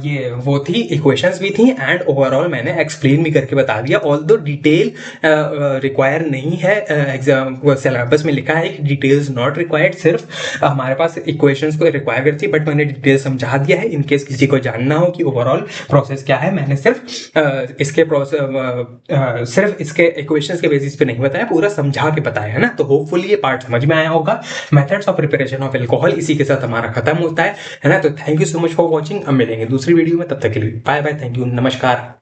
ये वो थी, इक्वेशंस भी थी, एंड ओवरऑल मैंने एक्सप्लेन भी करके बता दिया। ऑल्दो डिटेल रिक्वायर नहीं है, एग्जाम सिलेबस में लिखा है कि डिटेल्स नॉट रिक्वायर्ड, सिर्फ हमारे पास इक्वेशंस को रिक्वायर करती है, बट मैंने डिटेल समझा दिया है। इन केस किसी को जानना हो कि ओवरऑल प्रोसेस क्या है, मैंने सिर्फ इसके सिर्फ इसके इक्वेशंस के बेसिस पे नहीं बताया, पूरा समझा के बताया, है ना। तो होपफुली ये पार्ट समझ में आया होगा। Methods of preparation of alcohol इसी के साथ हमारा खत्म होता है ना। तो thank you so much for watching. अब मिलेंगे दूसरी वीडियो में, तब तक के लिए बाय बाय, थैंक यू, नमस्कार।